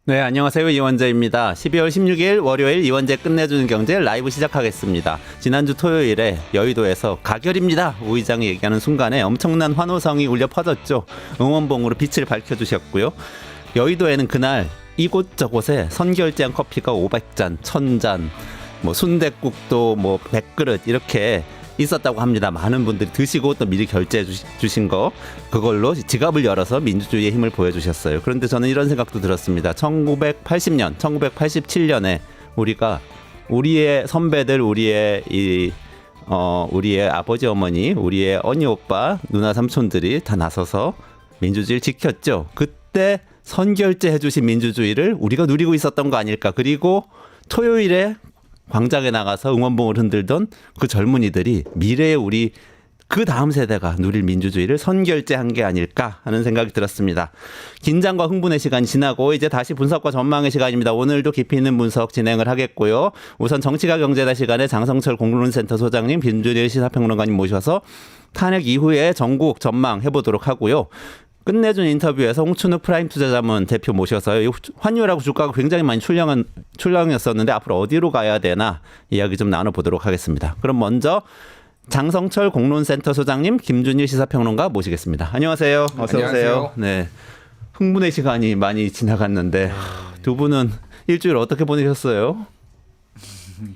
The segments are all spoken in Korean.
네, 안녕하세요. 이원재입니다. 12월 16일 월요일 이원재 끝내주는 경제 라이브 시작하겠습니다. 지난주 토요일에 여의도에서 가결입니다. 우 의장이 얘기하는 순간에 엄청난 환호성이 울려 퍼졌죠. 응원봉으로 빛을 밝혀주셨고요. 여의도에는 그날 이곳저곳에 선결제한 커피가 500잔, 1000잔, 순댓국도 100그릇 이렇게 있었다고 합니다. 많은 분들이 드시고 또 미리 결제해 주신 거 그걸로 지갑을 열어서 민주주의의 힘을 보여주셨어요. 그런데 저는 이런 생각도 들었습니다. 1980년, 1987년에 우리가 우리의 선배들, 우리의 아버지 어머니, 우리의 언니 오빠, 누나 삼촌들이 다 나서서 민주주의를 지켰죠. 그때 선결제해 주신 민주주의를 우리가 누리고 있었던 거 아닐까. 그리고 토요일에 광장에 나가서 응원봉을 흔들던 그 젊은이들이 미래의 우리 그 다음 세대가 누릴 민주주의를 선결제한 게 아닐까 하는 생각이 들었습니다. 긴장과 흥분의 시간이 지나고 이제 다시 분석과 전망의 시간입니다. 오늘도 깊이 있는 분석 진행을 하겠고요. 우선 정치가 경제다 시간에 장성철 공론센터 소장님, 김준일 시사평론가님 모셔서 탄핵 이후에 전국 전망 해보도록 하고요. 끝내준 인터뷰에서 홍춘욱 프라임 투자자문 대표 모셔서요. 환율하고 주가가 굉장히 많이 출렁였었는데 앞으로 어디로 가야 되나 이야기 좀 나눠보도록 하겠습니다. 그럼 먼저 장성철 공론센터 소장님, 김준일 시사평론가 모시겠습니다. 안녕하세요. 어서 오세요. 네, 흥분의 시간이 많이 지나갔는데 두 분은 일주일 어떻게 보내셨어요?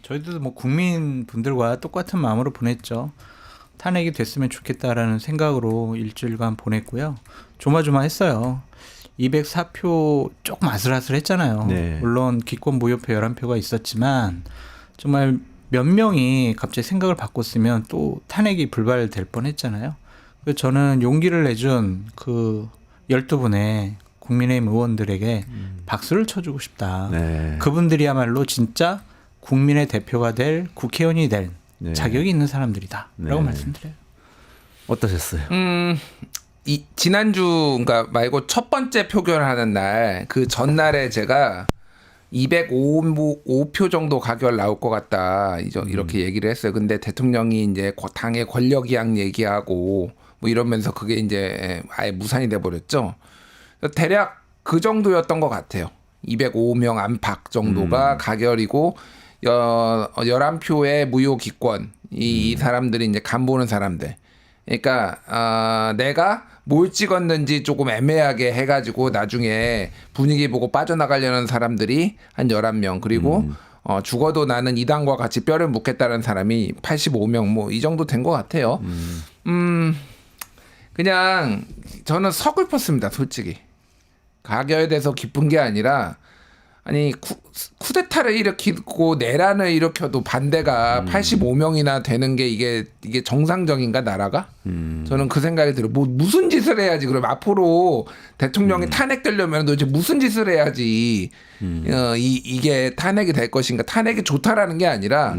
저희도 국민분들과 똑같은 마음으로 보냈죠. 탄핵이 됐으면 좋겠다라는 생각으로 일주일간 보냈고요. 조마조마했어요. 204표 조금 아슬아슬했잖아요. 네. 물론 기권 무효표 11표가 있었지만 정말 몇 명이 갑자기 생각을 바꿨으면 또 탄핵이 불발될 뻔했잖아요. 그래서 저는 용기를 내준 그 12분의 국민의힘 의원들에게 박수를 쳐주고 싶다. 네. 그분들이야말로 진짜 국민의 대표가 될 국회의원이 될 네. 자격이 있는 사람들이다 라고 말씀드려요. 어떠셨어요? 지난주 말고 첫 번째 표결하는 날 그 전날에 제가 205표 정도 가결 나올 것 같다 이렇게 얘기를 했어요. 근데 대통령이 이제 당의 권력이양 얘기하고 이러면서 그게 이제 아예 무산이 돼 버렸죠. 대략 그 정도였던 것 같아요. 205명 안팎 정도가 가결이고 11표의 무효 기권 이 사람들이 이제 간 보는 사람들. 그러니까 내가 뭘 찍었는지 조금 애매하게 해가지고 나중에 분위기 보고 빠져나가려는 사람들이 한 11명 그리고 죽어도 나는 이 당과 같이 뼈를 묻겠다는 사람이 85명 이 정도 된 것 같아요. 그냥 저는 서글펐습니다. 솔직히 가결돼서 기쁜 게 아니라 아니 쿠데타를 일으키고 내란을 일으켜도 반대가 85명이나 되는 게 이게 정상적인가 나라가? 저는 그 생각이 들어요. 무슨 짓을 해야지 그럼 앞으로 대통령이 탄핵되려면 도대체 무슨 짓을 해야지 이게 탄핵이 될 것인가? 탄핵이 좋다라는 게 아니라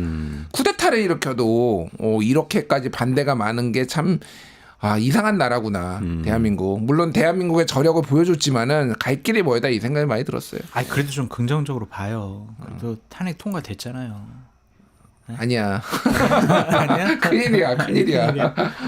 쿠데타를 일으켜도 이렇게까지 반대가 많은 게 참 이상한 나라구나. 대한민국. 물론 대한민국의 저력을 보여줬지만은 갈 길이 멀다 이 생각이 많이 들었어요. 그래도 좀 긍정적으로 봐요. 그래도 탄핵 통과됐잖아요. 네? 아니야. 아니야? 큰일이야.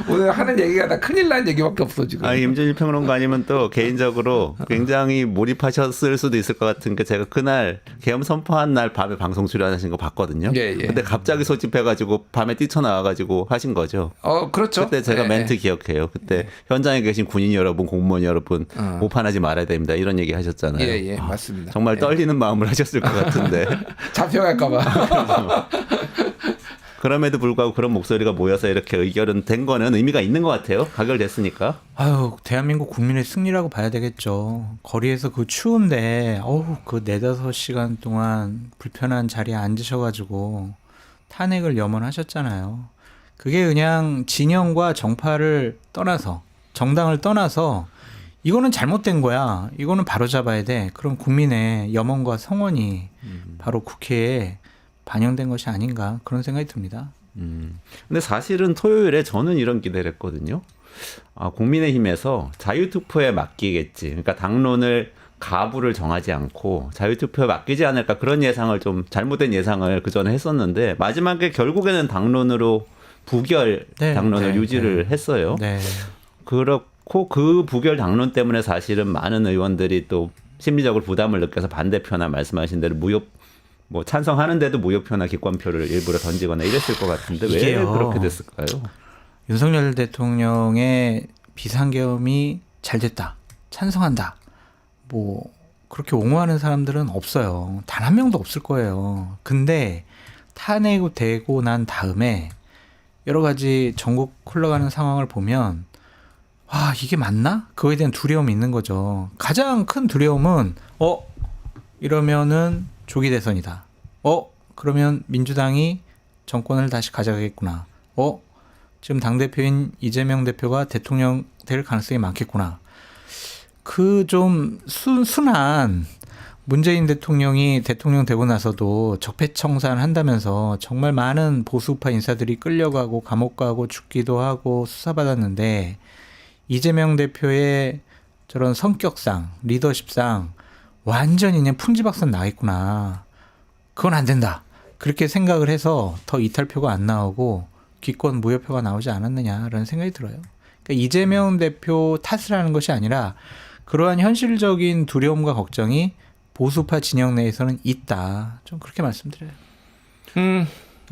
오늘 하는 얘기가 다 큰일 난 얘기밖에 없어 지금. 김준일 평론가님은 또 개인적으로 굉장히 몰입하셨을 수도 있을 것 같은 게 제가 그날 계엄 선포한 날 밤에 방송 출연하신 거 봤거든요. 예. 근데 갑자기 소집해가지고 밤에 뛰쳐나와가지고 하신 거죠. 그렇죠. 그때 제가 멘트 기억해요. 그때 현장에 계신 군인 여러분, 공무원 여러분 오판하지 말아야 됩니다. 이런 얘기 하셨잖아요. 예, 맞습니다. 정말 떨리는 마음을 하셨을 것 같은데. 잡혀갈까봐. 그럼에도 불구하고 그런 목소리가 모여서 이렇게 의결은 된 거는 의미가 있는 것 같아요. 가결됐으니까. 대한민국 국민의 승리라고 봐야 되겠죠. 거리에서 그 추운데 그 4-5시간 동안 불편한 자리에 앉으셔가지고 탄핵을 염원하셨잖아요. 그게 그냥 진영과 정파를 떠나서 정당을 떠나서 이거는 잘못된 거야. 이거는 바로잡아야 돼. 그럼 국민의 염원과 성원이 바로 국회에 반영된 것이 아닌가 그런 생각이 듭니다. 근데 사실은 토요일에 저는 이런 기대를 했거든요. 국민의힘에서 자유투표에 맡기겠지. 그러니까 당론을 가부를 정하지 않고 자유투표에 맡기지 않을까 그런 예상을 좀 잘못된 예상을 그 전에 했었는데 마지막에 결국에는 당론으로 부결 당론을 유지를 했어요. 그렇고 그 부결 당론 때문에 사실은 많은 의원들이 또 심리적으로 부담을 느껴서 반대표나 말씀하신 대로 뭐 찬성하는데도 무효표나 기권표를 일부러 던지거나 이랬을 것 같은데 왜 이게요. 그렇게 됐을까요? 윤석열 대통령의 비상계엄이 잘 됐다, 찬성한다, 뭐 그렇게 옹호하는 사람들은 없어요. 단 한 명도 없을 거예요. 근데 탄핵되고 난 다음에 여러 가지 전국 흘러가는 상황을 보면 와, 이게 맞나? 그거에 대한 두려움이 있는 거죠. 가장 큰 두려움은 이러면은 조기 대선이다. 그러면 민주당이 정권을 다시 가져가겠구나. 지금 당대표인 이재명 대표가 대통령 될 가능성이 많겠구나. 그 좀 순한 문재인 대통령이 대통령 되고 나서도 적폐청산 한다면서 정말 많은 보수파 인사들이 끌려가고 감옥 가고 죽기도 하고 수사받았는데 이재명 대표의 저런 성격상, 리더십상 완전히 그냥 풍지박산 나겠구나. 그건 안 된다. 그렇게 생각을 해서 더 이탈표가 안 나오고 기권 무효표가 나오지 않았느냐라는 생각이 들어요. 그러니까 이재명 대표 탓을 하는 것이 아니라 그러한 현실적인 두려움과 걱정이 보수파 진영 내에서는 있다. 좀 그렇게 말씀드려요.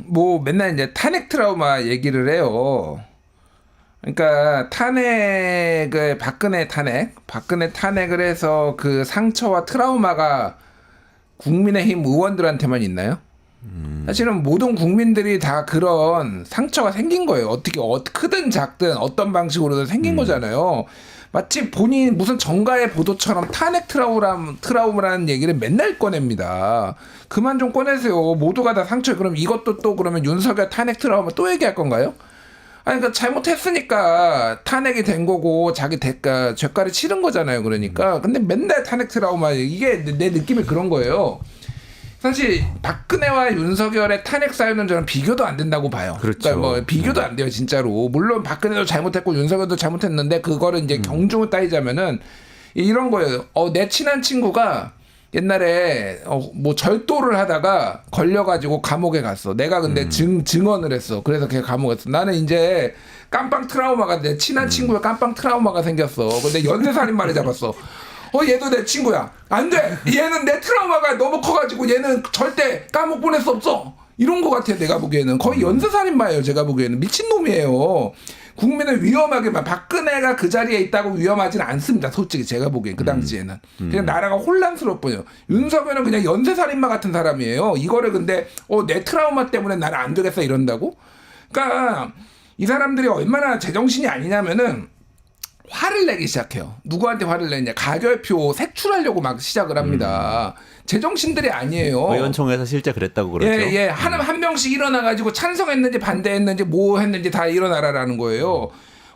뭐 맨날 이제 탄핵 트라우마 얘기를 해요. 그러니까 박근혜 탄핵을 해서 그 상처와 트라우마가 국민의힘 의원들한테만 있나요? 사실은 모든 국민들이 다 그런 상처가 생긴 거예요. 어떻게 크든 작든 어떤 방식으로든 생긴 거잖아요. 마치 본인 무슨 정가의 보도처럼 탄핵 트라우마라는 얘기를 맨날 꺼냅니다. 그만 좀 꺼내세요. 모두가 다 상처. 그럼 이것도 또 그러면 윤석열 탄핵 트라우마 또 얘기할 건가요? 아니, 그러니까 잘못했으니까 탄핵이 된 거고 자기 죄가를 치른 거잖아요. 그러니까. 근데 맨날 탄핵 트라우마 이게 내 느낌이 그런 거예요. 사실 박근혜와 윤석열의 탄핵 사유는 저는 비교도 안 된다고 봐요. 그렇죠. 그러니까 뭐 비교도 안 돼요, 진짜로. 물론 박근혜도 잘못했고 윤석열도 잘못했는데 그거를 이제 경중을 따지자면은 이런 거예요. 내 친한 친구가 옛날에 뭐 절도를 하다가 걸려가지고 감옥에 갔어. 내가 근데 증언을 했어. 그래서 걔 감옥에 갔어. 나는 이제 깜빵 트라우마가 내 친한 친구의 깜빵 트라우마가 생겼어. 근데 연쇄살인마를 잡았어. 얘도 내 친구야. 안 돼. 얘는 내 트라우마가 너무 커가지고 얘는 절대 감옥 보낼 수 없어. 이런 거 같아. 내가 보기에는 거의 연쇄살인마예요. 제가 보기에는 미친놈이에요. 국민을 위험하게만, 박근혜가 그 자리에 있다고 위험하지는 않습니다. 솔직히 제가 보기엔 그 당시에는 그냥 나라가 혼란스럽고요. 윤석열은 그냥 연쇄살인마 같은 사람이에요. 이거를 근데 내 트라우마 때문에 나는 안 되겠어 이런다고? 그러니까 이 사람들이 얼마나 제정신이 아니냐면은 화를 내기 시작해요. 누구한테 화를 내냐? 가결표 색출하려고 막 시작을 합니다. 제정신들이 아니에요. 의원총회에서 실제 그랬다고 그러죠. 예. 한 명씩 일어나가지고 찬성했는지 반대했는지 뭐 했는지 다 일어나라라는 거예요.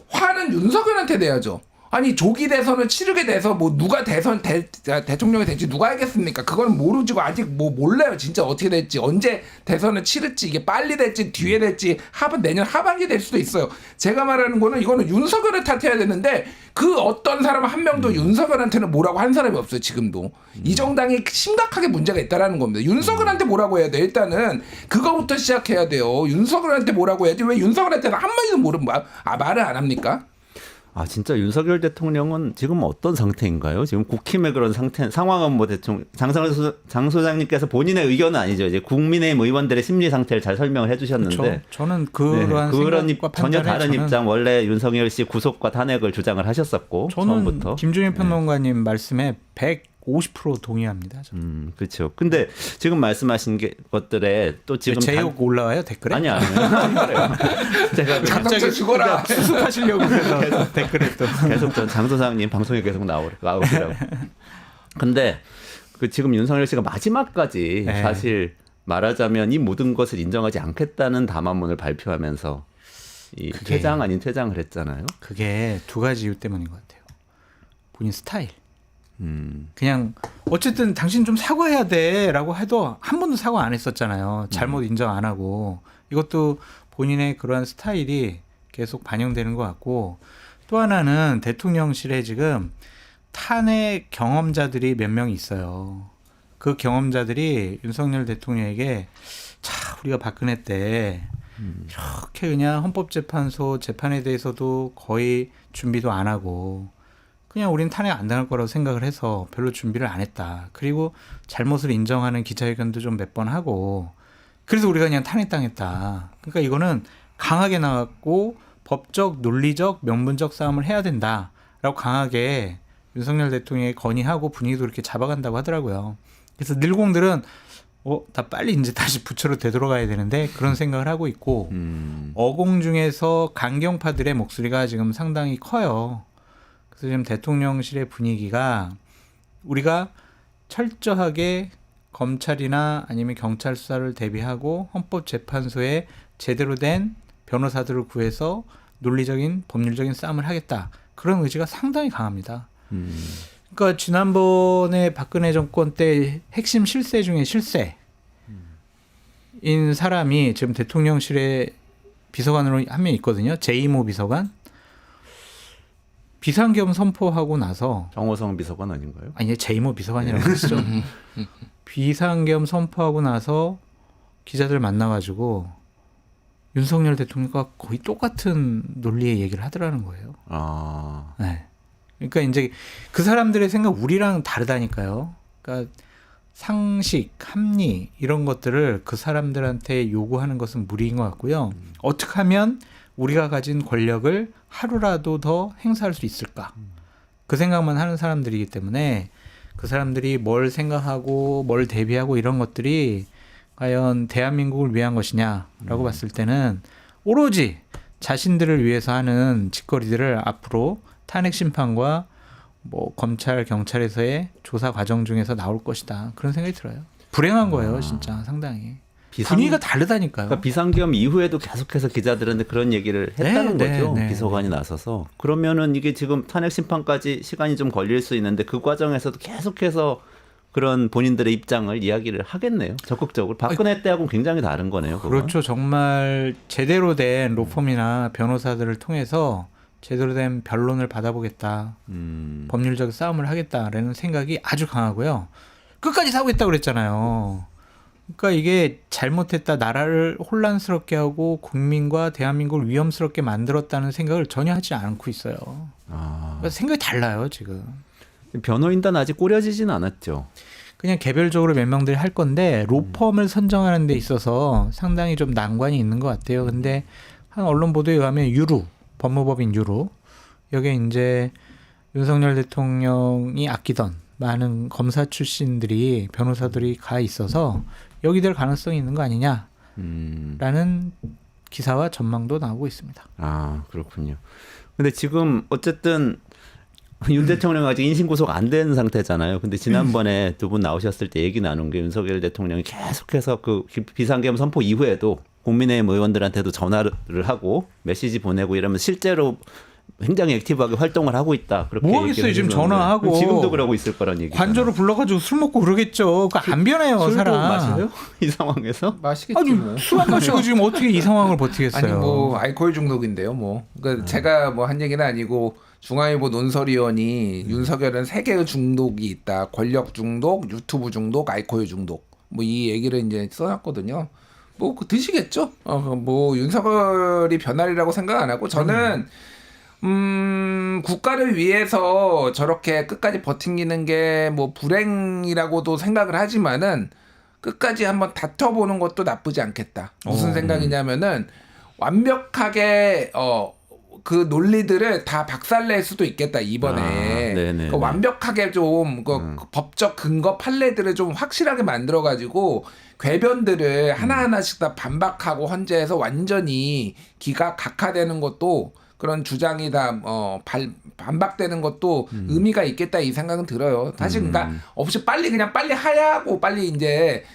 화는 윤석열한테 내야죠. 아니 조기 대선을 치르게 돼서 뭐 누가 대통령이 될지 누가 알겠습니까? 그건 모르지고 아직 뭐 몰라요. 진짜 어떻게 될지, 언제 대선을 치를지, 이게 빨리 될지 뒤에 될지 내년 하반기 될 수도 있어요. 제가 말하는 거는 이거는 윤석열을 탓해야 되는데 그 어떤 사람 한 명도 윤석열한테는 뭐라고 한 사람이 없어요. 지금도 이 정당이 심각하게 문제가 있다라는 겁니다. 윤석열한테 뭐라고 해야 돼? 일단은 그거부터 시작해야 돼요. 윤석열한테 뭐라고 해야지. 왜 윤석열한테는 한마디도 말을 안 합니까? 진짜 윤석열 대통령은 지금 어떤 상태인가요? 지금 국힘의 그런 상황은 뭐 대충 장 소장님께서 본인의 의견은 아니죠. 이제 국민의힘 의원들의 심리 상태를 잘 설명을 해주셨는데, 그렇죠. 저는 그런 전혀 다른 입장. 원래 윤석열 씨 구속과 탄핵을 주장을 하셨었고 저는 처음부터. 김종인 평론가님 말씀에 150% 동의합니다. 그렇죠. 근데 지금 말씀하신 것들에 또 지금 제 욕 올라와요 댓글에? 아니요. 제가 갑자기 죽어라. 수습하시려고 해서 댓글에 또 계속 장 소장님 방송에 계속 나오시라고. 근데 그 지금 윤석열 씨가 마지막까지 사실 말하자면 이 모든 것을 인정하지 않겠다는 담화문을 발표하면서 퇴장 아닌 퇴장을 했잖아요. 그게 두 가지 이유 때문인 것 같아요. 본인 스타일. 그냥 어쨌든 당신 좀 사과해야 돼라고 해도 한 번도 사과 안 했었잖아요. 잘못 인정 안 하고. 이것도 본인의 그러한 스타일이 계속 반영되는 것 같고, 또 하나는 대통령실에 지금 탄핵 경험자들이 몇 명 있어요. 그 경험자들이 윤석열 대통령에게 우리가 박근혜 때 이렇게 그냥 헌법재판소 재판에 대해서도 거의 준비도 안 하고 그냥 우린 탄핵 안 당할 거라고 생각을 해서 별로 준비를 안 했다. 그리고 잘못을 인정하는 기자회견도 좀 몇 번 하고 그래서 우리가 그냥 탄핵당했다. 그러니까 이거는 강하게 나왔고 법적, 논리적, 명분적 싸움을 해야 된다라고 강하게 윤석열 대통령이 건의하고 분위기도 이렇게 잡아간다고 하더라고요. 그래서 늘공들은 나 빨리 이제 다시 부처로 되돌아가야 되는데 그런 생각을 하고 있고 어공 중에서 강경파들의 목소리가 지금 상당히 커요. 그래서 지금 대통령실의 분위기가 우리가 철저하게 검찰이나 아니면 경찰 수사를 대비하고 헌법재판소에 제대로 된 변호사들을 구해서 논리적인 법률적인 싸움을 하겠다. 그런 의지가 상당히 강합니다. 그러니까 지난번에 박근혜 정권 때 핵심 실세 중에 실세인 사람이 지금 대통령실에 비서관으로 한 명 있거든요. 제이모 비서관. 비상계엄 선포하고 나서 정호성 비서관 아닌가요? 아니 제이모 비서관이라고 했죠. 비상계엄 선포하고 나서 기자들 만나가지고 윤석열 대통령과 거의 똑같은 논리의 얘기를 하더라는 거예요. 아, 네. 그러니까 이제 그 사람들의 생각 우리랑 다르다니까요. 그러니까 상식, 합리 이런 것들을 그 사람들한테 요구하는 것은 무리인 것 같고요. 어떻게 하면 우리가 가진 권력을 하루라도 더 행사할 수 있을까? 그 생각만 하는 사람들이기 때문에 그 사람들이 뭘 생각하고 뭘 대비하고 이런 것들이 과연 대한민국을 위한 것이냐라고 봤을 때는 오로지 자신들을 위해서 하는 짓거리들을 앞으로 탄핵 심판과 뭐 검찰 경찰에서의 조사 과정 중에서 나올 것이다. 그런 생각이 들어요. 불행한 거예요, 진짜 상당히. 분위기가 다르다니까요. 그러니까 비상계엄 이후에도 계속해서 기자들한테 그런 얘기를 했다는 거죠. 네, 비서관이 나서서. 그러면은 이게 지금 탄핵 심판까지 시간이 좀 걸릴 수 있는데 그 과정에서도 계속해서 그런 본인들의 입장을 이야기를 하겠네요. 적극적으로. 박근혜 때하고는 굉장히 다른 거네요. 그건. 그렇죠. 정말 제대로 된 로펌이나 변호사들을 통해서 제대로 된 변론을 받아보겠다. 법률적 싸움을 하겠다라는 생각이 아주 강하고요. 끝까지 사고했다고 그랬잖아요. 그러니까 이게 잘못했다, 나라를 혼란스럽게 하고 국민과 대한민국을 위험스럽게 만들었다는 생각을 전혀 하지 않고 있어요. 그러니까 생각이 달라요 지금. 변호인단 아직 꾸려지진 않았죠. 그냥 개별적으로 몇 명들이 할 건데 로펌을 선정하는 데 있어서 상당히 좀 난관이 있는 것 같아요. 근데 한 언론 보도에 의하면 유루, 법무법인 유루, 여기에 이제 윤석열 대통령이 아끼던 많은 검사 출신들이 변호사들이 가 있어서 여기 될 가능성이 있는 거 아니냐라는 기사와 전망도 나오고 있습니다. 아, 그렇군요. 근데 지금 어쨌든 윤 대통령 아직 인신구속 안 된 상태잖아요. 근데 지난번에 두 분 나오셨을 때 얘기 나눈 게 윤석열 대통령이 계속해서 그 비상계엄 선포 이후에도 국민의힘 의원들한테도 전화를 하고 메시지 보내고 이러면 실제로 굉장히 액티브하게 활동을 하고 있다. 그렇게 뭐 하겠어요? 지금 전화하고 지금도 그러고 있을 거란 얘기. 관저로 불러가지고 술 먹고 그러겠죠. 그거 안 변해요, 술도 사람. 마셔요? 이 상황에서? 맛있겠지 아니 뭐. 술 안 마시고 지금 어떻게 이 상황을 버티겠어요? 아니 뭐 알코올 중독인데요, 뭐. 그러니까 제가 뭐 한 얘기는 아니고 중앙일보 논설위원이 윤석열은 세 개의 중독이 있다. 권력 중독, 유튜브 중독, 알코올 중독. 뭐 이 얘기를 이제 써놨거든요. 뭐 드시겠죠. 뭐 윤석열이 변할이라고 생각 안 하고 저는 국가를 위해서 저렇게 끝까지 버티는 게 뭐 불행이라고도 생각을 하지만은 끝까지 한번 다퉈보는 것도 나쁘지 않겠다. 무슨 생각이냐면은 완벽하게 그 논리들을 다 박살낼 수도 있겠다 이번에. 그러니까 완벽하게 좀 그 법적 근거 판례들을 좀 확실하게 만들어가지고 궤변들을 하나하나씩 다 반박하고 헌재에서 완전히 각하되는 것도 그런 주장이 다 반박되는 것도 의미가 있겠다 이 생각은 들어요. 사실 그러니까 없이 빨리 하야하고 빨리 이제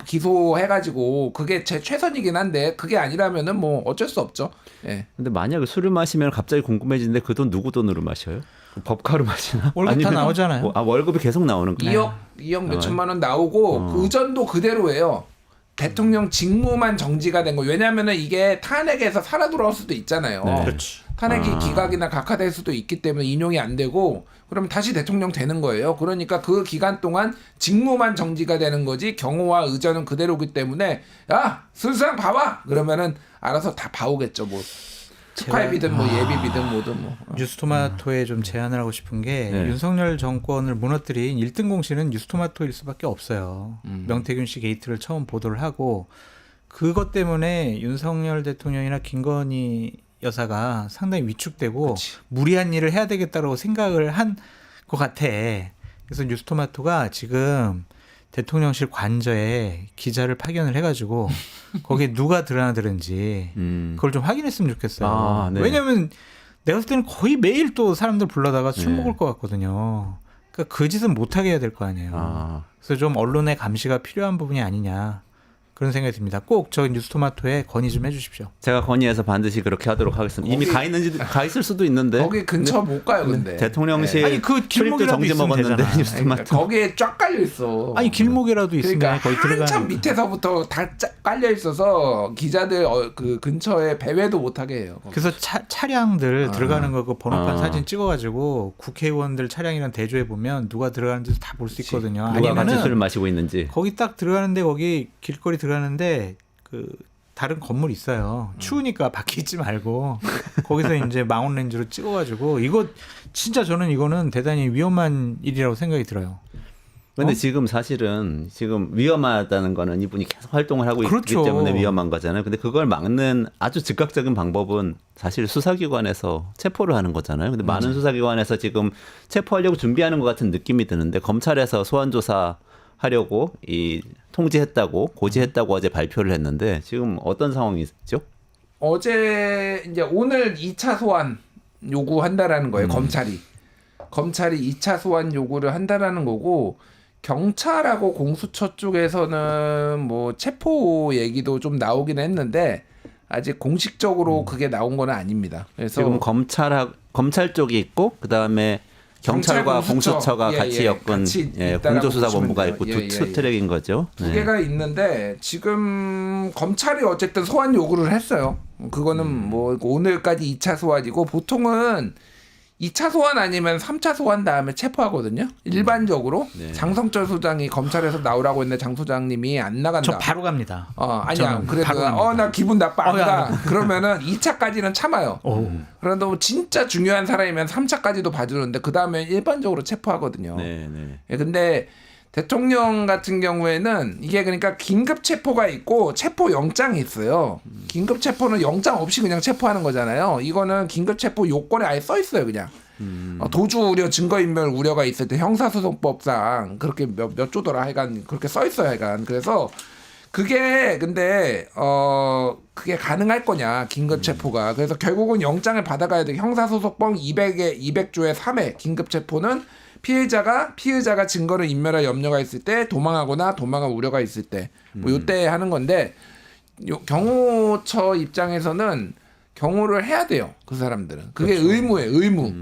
기소해가지고 그게 제 최선이긴 한데 그게 아니라면은 뭐 어쩔 수 없죠. 예. 근데 만약에 술을 마시면 갑자기 궁금해지는데 그 돈 누구 돈으로 마셔요? 법카로 마시나? 월급 다 나오잖아요. 월급이 계속 나오는 거예요. 2억 몇 천만 원 나오고 그 의전도 그대로예요. 대통령 직무만 정지가 된 거. 왜냐하면은 이게 탄핵에서 살아 돌아올 수도 있잖아요. 네. 그렇지. 탄핵이 기각이나 각하될 수도 있기 때문에 인용이 안 되고 그러면 다시 대통령 되는 거예요. 그러니까 그 기간 동안 직무만 정지가 되는 거지 경호와 의전은 그대로기 때문에 야 술상 봐봐 그러면은 알아서 다 봐오겠죠 뭐. 특활비든 뭐 예비비든 뭐든 뭐. 뉴스토마토에 좀 제안을 하고 싶은 게 네. 윤석열 정권을 무너뜨린 1등 공신은 뉴스토마토일 수밖에 없어요. 명태균 씨 게이트를 처음 보도를 하고 그것 때문에 윤석열 대통령이나 김건희 여사가 상당히 위축되고 그치. 무리한 일을 해야 되겠다고 생각을 한 것 같아. 그래서 뉴스토마토가 지금 대통령실 관저에 기자를 파견을 해가지고 거기에 누가 드러나들은지 그걸 좀 확인했으면 좋겠어요. 아, 네. 왜냐하면 내가 봤을 때는 거의 매일 또 사람들 불러다가 술 네. 먹을 것 같거든요. 그러니까 그 짓은 못하게 해야 될 거 아니에요. 아. 그래서 좀 언론의 감시가 필요한 부분이 아니냐 그런 생각이 듭니다. 꼭 저 뉴스토마토에 건의 좀 해주십시오. 제가 건의해서 반드시 그렇게 하도록 하겠습니다. 이미 가 있을 수도 있는데. 거기 근처 못 가요 근데. 대통령실 아니, 그 출입도 길목이라도 정지 있으면 먹었는데 되잖아. 뉴스토마토. 그러니까 거기에 쫙 깔려 있어. 아니 길목이라도 있으면 그러니까 거의 한참 들어가는. 밑에서부터 다 깔려 있어서 기자들 그 근처에 배회도 못 하게 해요. 거기. 그래서 차량들 들어가는 거 그 번호판 아. 사진 찍어가지고 국회의원들 차량이랑 대조해 보면 누가 들어가는지 다 볼 수 있거든요. 누가 같이 술을 아니면은 마시고 있는지. 거기 딱 들어가는데 거기 길거리 들어가는데 그 다른 건물 있어요. 추우니까 밖에 있지 말고 거기서 이제 망원 렌즈로 찍어가지고 이거 진짜 저는 이거는 대단히 위험한 일이라고 생각이 들어요. 근데 지금 사실은 지금 위험하다는 거는 이분이 계속 활동을 하고 그렇죠. 있기 때문에 위험한 거잖아요. 근데 그걸 막는 아주 즉각적인 방법은 사실 수사기관에서 체포를 하는 거잖아요. 근데 많은 수사기관에서 지금 체포하려고 준비하는 것 같은 느낌이 드는데 검찰에서 소환조사 하려고 통지했다고 고지했다고 어제 발표를 했는데 지금 어떤 상황이죠? 어제 이제 오늘 2차 소환 요구한다라는 거예요. 검찰이 2차 소환 요구를 한다라는 거고 경찰하고 공수처 쪽에서는 뭐 체포 얘기도 좀 나오긴 했는데 아직 공식적으로 그게 나온 건 아닙니다. 그래서 지금 검찰 쪽이 있고 그다음에 경찰과 공수처가 같이 엮은 같이 있다라고 공조수사본부가 보시면 있고 돼요. 투 트랙인 거죠. 두 개가 있는데 지금 검찰이 어쨌든 소환 요구를 했어요. 그거는 뭐 오늘까지 2차 소환이고 보통은 2차 소환 아니면 3차 소환 다음에 체포하거든요. 일반적으로 네. 장성철 소장이 검찰에서 나오라고 했는데 장 소장님이 안 나간다. 저 바로 갑니다. 아니야. 저는 그래도 바로 갑니다. 나 기분 나빠 안 야, 가. 그러면은 2차까지는 참아요. 그런데 뭐 진짜 중요한 사람이면 3차까지도 봐주는데 그 다음에 일반적으로 체포하거든요. 네, 네. 예, 근데 대통령 같은 경우에는 이게 그러니까 긴급 체포가 있고 체포 영장이 있어요. 긴급 체포는 영장 없이 그냥 체포하는 거잖아요. 이거는 긴급 체포 요건에 아예 써 있어요, 그냥. 도주 우려, 증거인멸 우려가 있을 때 형사소송법상 그렇게 몇 조더라 하여간 그렇게 써 있어요, 하여간. 그래서 그게 근데 그게 가능할 거냐 긴급 체포가. 그래서 결국은 영장을 받아가야 돼. 형사소송법 200조의 3회 긴급 체포는 피의자가 증거를 인멸할 염려가 있을 때 도망하거나 도망할 우려가 있을 때 뭐 요때 하는 건데 경호처 입장에서는 경호를 해야 돼요. 그 사람들은. 그게 그렇죠. 의무예요. 의무.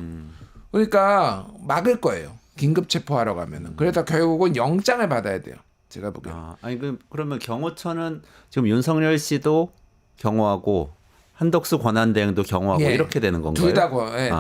그러니까 막을 거예요. 긴급 체포하러 가면은. 그래서 결국은 영장을 받아야 돼요. 제가 보기엔. 아니 그러면 경호처는 지금 윤석열 씨도 경호하고 한덕수 권한대행도 경호하고 예. 이렇게 되는 건가요? 둘 다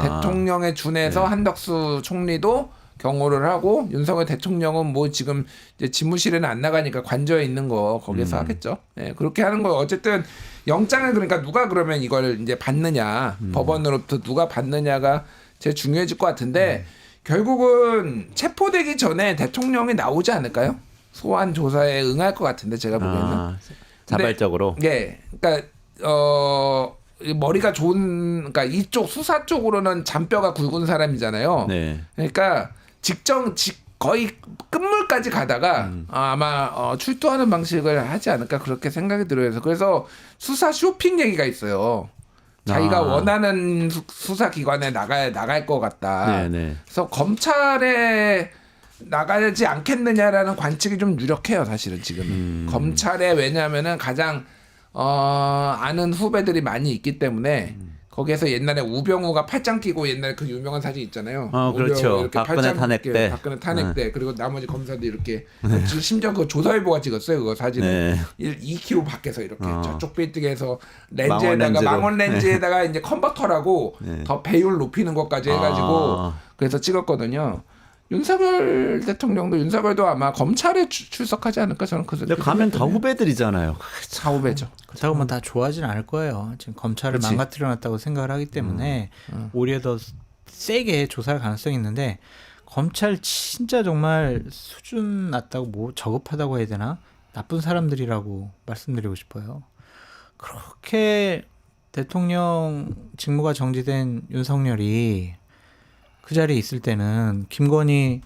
대통령에 준해서 한덕수 총리도 경호를 하고 윤석열 대통령은 뭐 지금 이제 집무실에는 안 나가니까 관저에 있는 거 거기서 하겠죠. 예, 그렇게 하는 거 어쨌든 영장을 그러니까 누가 그러면 이걸 이제 받느냐 법원으로부터 누가 받느냐가 제일 중요해질 것 같은데 결국은 체포되기 전에 대통령이 나오지 않을까요? 소환 조사에 응할 것 같은데 제가 보기에는. 자발적으로. 예, 그러니까 머리가 좋은 그러니까 이쪽 수사 쪽으로는 잔뼈가 굵은 사람이잖아요. 네. 그러니까 거의 끝물까지 가다가 아마 출두하는 방식을 하지 않을까 그렇게 생각이 들어요. 그래서 수사 쇼핑 얘기가 있어요. 자기가 원하는 수사기관에 나갈 것 같다. 네네. 그래서 검찰에 나가지 않겠느냐라는 관측이 좀 유력해요. 사실은 지금 검찰에 왜냐하면은 가장 아는 후배들이 많이 있기 때문에 거기에서 옛날에 우병우가 팔짱 끼고 옛날 그 유명한 사진 있잖아요. 그렇죠. 이렇게 박근혜 팔짱 탄핵 끼고, 때. 박근혜 탄핵 때 그리고 나머지 검사들 이렇게 심지어 그 조사일보가 찍었어요. 그거 사진을 2km 밖에서 이렇게 저쪽 빌딩에서 망원 렌즈에다가 이제 컨버터라고 더 배율 높이는 것까지 해가지고 그래서 찍었거든요. 윤석열 대통령도 윤석열도 아마 검찰에 출석하지 않을까 저는 근데 가면 다 후배들이잖아요. 사후배죠. 그렇다고 뭐 다 좋아하진 않을 거예요. 지금 검찰을 그치. 망가뜨려놨다고 생각을 하기 때문에 오히려 더 세게 조사할 가능성이 있는데 검찰 진짜 정말 수준 낮다고 뭐 저급하다고 해야 되나? 나쁜 사람들이라고 말씀드리고 싶어요. 그렇게 대통령 직무가 정지된 윤석열이 그 자리에 있을 때는 김건희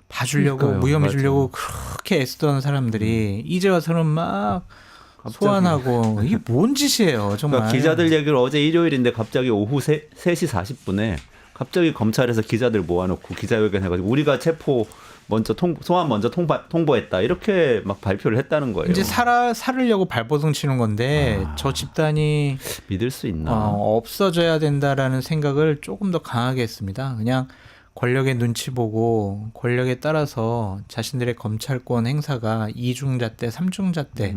봐주려고 그러니까요. 무혐의 맞아요. 주려고 그렇게 애쓰던 사람들이 이제 와서는 막 갑자기. 소환하고 이게 뭔 짓이에요 정말. 그러니까 기자들 얘기를 어제 일요일인데 갑자기 오후 3시 40분에 갑자기 검찰에서 기자들 모아놓고 기자회견 해가지고 우리가 체포 먼저 소환 먼저 통보했다 이렇게 막 발표를 했다는 거예요. 이제 살으려고 발버둥 치는 건데 저 집단이 믿을 수 있나? 없어져야 된다라는 생각을 조금 더 강하게 했습니다. 그냥 권력의 눈치 보고 권력에 따라서 자신들의 검찰권 행사가 이중잣대, 삼중잣대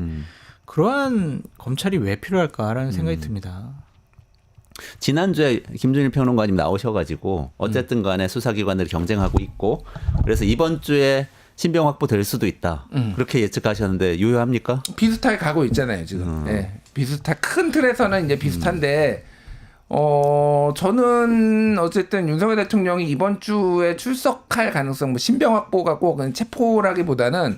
그러한 검찰이 왜 필요할까라는 생각이 듭니다. 지난주에 김준일 평론가님 나오셔가지고 어쨌든 간에 수사기관들이 경쟁하고 있고 그래서 이번 주에 신병 확보될 수도 있다. 그렇게 예측하셨는데 유효합니까? 비슷하게 가고 있잖아요 지금. 네. 큰 틀에서는 이제 비슷한데 저는 어쨌든 윤석열 대통령이 이번 주에 출석할 가능성, 뭐 신병 확보가 꼭 체포라기보다는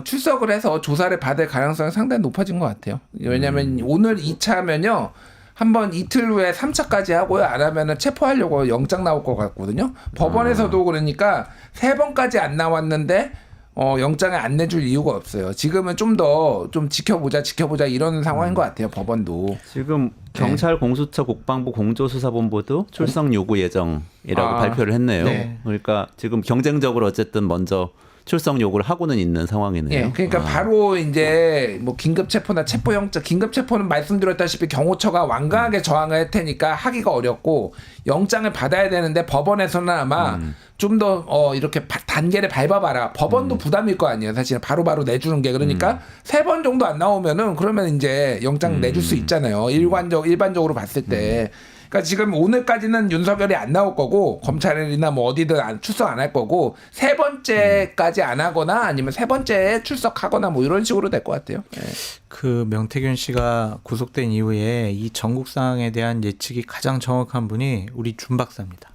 출석을 해서 조사를 받을 가능성이 상당히 높아진 것 같아요. 왜냐하면 오늘 2차면요. 한번 이틀 후에 3차까지 하고요. 안 하면은 체포하려고 영장 나올 것 같거든요. 법원에서도 그러니까 3번까지 안 나왔는데 영장을 안 내줄 이유가 없어요. 지금은 좀 더 좀 지켜보자 이런 상황인 것 같아요. 법원도. 지금 경찰 공수처 국방부 공조수사본부도 출석 요구 예정이라고 발표를 했네요. 네. 그러니까 지금 경쟁적으로 어쨌든 먼저 출석 요구를 하고는 있는 상황이네요. 예, 그러니까 바로 이제 뭐 긴급 체포나 체포영장, 긴급 체포는 말씀드렸다시피 경호처가 완강하게 저항을 할 테니까 하기가 어렵고 영장을 받아야 되는데 법원에서는 아마 좀 더 이렇게 단계를 밟아봐라. 법원도 부담일 거 아니에요. 사실 바로바로 내주는 게 그러니까 3번 정도 안 나오면은 그러면 이제 영장 내줄 수 있잖아요. 일반적으로 봤을 때. 그러니까 지금 오늘까지는 윤석열이 안 나올 거고 검찰이나 뭐 어디든 출석 안 할 거고 3번째까지 안 하거나 아니면 3번째에 출석하거나 뭐 이런 식으로 될 것 같아요. 네. 그 명태균 씨가 구속된 이후에 이 전국 상황에 대한 예측이 가장 정확한 분이 우리 준 박사입니다.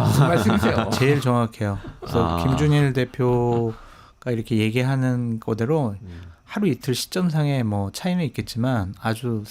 무슨 말씀이세요? 제일 정확해요. 그래서 김준일 대표가 이렇게 얘기하는 거대로 하루 이틀 시점상에 뭐 차이는 있겠지만 아주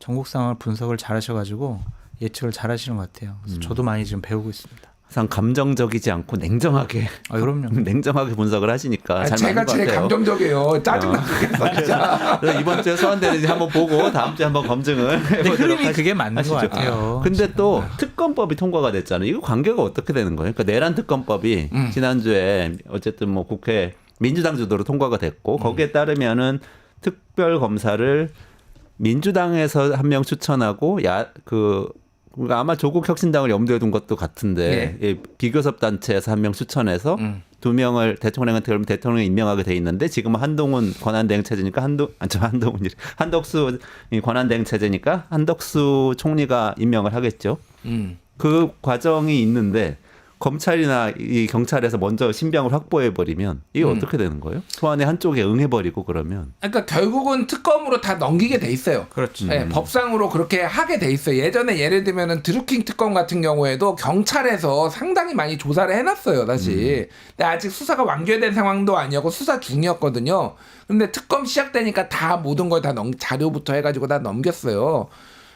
전국 상황을 분석을 잘하셔가지고 예측을 잘하시는 것 같아요. 그래서 저도 많이 지금 배우고 있습니다. 항상 감정적이지 않고 냉정하게 그럼요. 냉정하게 분석을 하시니까 잘 제가 맞는 것 제일 같아요. 감정적이에요. 짜증나 죽겠어 진짜. 그래서 이번 주에 소환되는지 한번 보고 다음 주에 한번 검증을 해보도록 흐름이 그게 맞는 것 하시죠. 같아요. 근데 또 특검법이 통과가 됐잖아요. 이거 관계가 어떻게 되는 거예요? 그러니까 내란 특검법이 지난주에 어쨌든 뭐 국회 민주당 주도로 통과가 됐고 거기에 따르면은 특별 검사를 민주당에서 한 명 추천하고 그러니까 아마 조국 혁신당을 염두에 둔 것도 같은데 예, 비교섭 단체에서 한 명 추천해서 2명을 대통령한테 그러면 대통령이 임명하게 돼 있는데 지금은 한동훈 권한대행 체제니까 한덕수 권한대행 체제니까 한덕수 총리가 임명을 하겠죠. 그 과정이 있는데 검찰이나 이 경찰에서 먼저 신병을 확보해 버리면 이게 어떻게 되는 거예요? 소환의 한쪽에 응해 버리고 그러면. 그러니까 결국은 특검으로 다 넘기게 돼 있어요. 그렇죠. 네, 법상으로 그렇게 하게 돼 있어요. 예전에 예를 들면은 드루킹 특검 같은 경우에도 경찰에서 상당히 많이 조사를 해놨어요, 사실. 근데 아직 수사가 완결된 상황도 아니었고 수사 중이었거든요. 근데 특검 시작되니까 다 모든 걸 다 자료부터 해가지고 다 넘겼어요.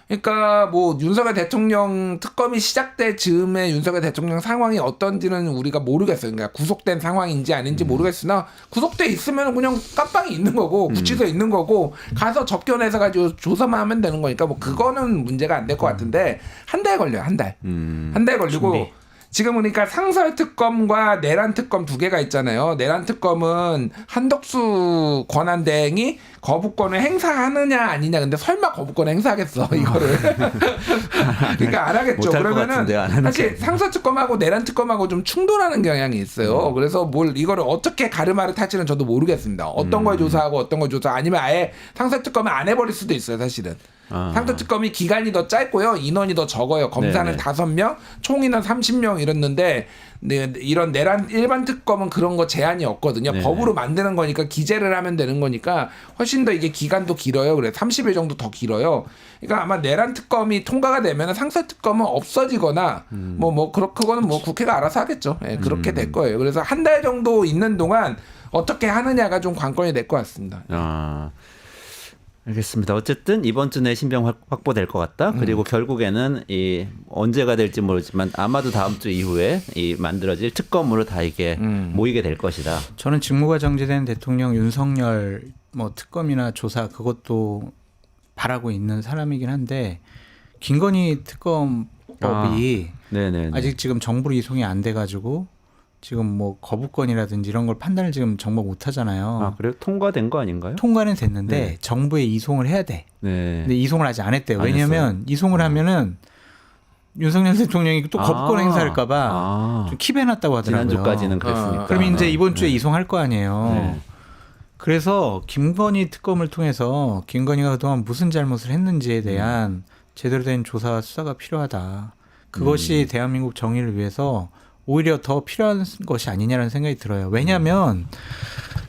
그러니까 뭐 윤석열 대통령 특검이 시작될 즈음에 윤석열 대통령 상황이 어떤지는 우리가 모르겠어요. 그러니까 구속된 상황인지 아닌지 모르겠으나 구속돼 있으면 그냥 깜빵이 있는 거고 구치소에 있는 거고 가서 접견해서 가지고 조사만 하면 되는 거니까 뭐 그거는 문제가 안 될 것 같은데 한 달 걸려요. 한 달. 한 달 걸리고 준비. 지금 보니까 상설 특검과 내란 특검 두 개가 있잖아요. 내란 특검은 한덕수 권한대행이 거부권을 행사하느냐 아니냐. 근데 설마 거부권을 행사하겠어 이거를. 그러니까 안 하겠죠. 못할 것 그러면은 같은데 안 하는 사실 상설 특검하고 내란 특검하고 좀 충돌하는 경향이 있어요. 그래서 이거를 어떻게 가르마를 탈지는 저도 모르겠습니다. 어떤 걸 조사하고 어떤 걸 조사 아니면 아예 상설 특검을 안 해버릴 수도 있어요. 사실은. 상설특검이 기간이 더 짧고요. 인원이 더 적어요. 검사는 네네. 5명, 총인원 30명 이랬는데 네, 이런 내란 일반 특검은 그런 거 제한이 없거든요. 네네. 법으로 만드는 거니까 기재를 하면 되는 거니까 훨씬 더 이게 기간도 길어요. 그래 30일 정도 더 길어요. 그러니까 아마 내란 특검이 통과가 되면 상설 특검은 없어지거나 그거는 뭐 국회가 알아서 하겠죠. 예, 그렇게 될 거예요. 그래서 한 달 정도 있는 동안 어떻게 하느냐가 좀 관건이 될 것 같습니다. 아, 알겠습니다. 어쨌든 이번 주 내 신병 확보될 것 같다. 그리고 결국에는 이 언제가 될지 모르지만 아마도 다음 주 이후에 이 만들어질 특검으로 다 이게 모이게 될 것이다. 저는 직무가 정지된 대통령 윤석열 뭐 특검이나 조사 그것도 바라고 있는 사람이긴 한데 김건희 특검법이 네네. 아직 지금 정부로 이송이 안 돼가지고 지금 뭐 거부권이라든지 이런 걸 판단을 지금 정부가 못 하잖아요. 아 그래요? 통과된 거 아닌가요? 통과는 됐는데 네. 정부에 이송을 해야 돼. 네. 근데 이송을 아직 안 했대요. 안 왜냐하면 이송을 하면은 윤석열 대통령이 또 거부권 행사할까봐 좀 킵해놨다고 하더라고요. 지난주까지는 그랬으니까. 그럼 이제 이번 주에 네. 이송할 거 아니에요. 네. 그래서 김건희 특검을 통해서 김건희가 그동안 무슨 잘못을 했는지에 대한 제대로 된 조사와 수사가 필요하다. 그것이 대한민국 정의를 위해서 오히려 더 필요한 것이 아니냐라는 생각이 들어요. 왜냐하면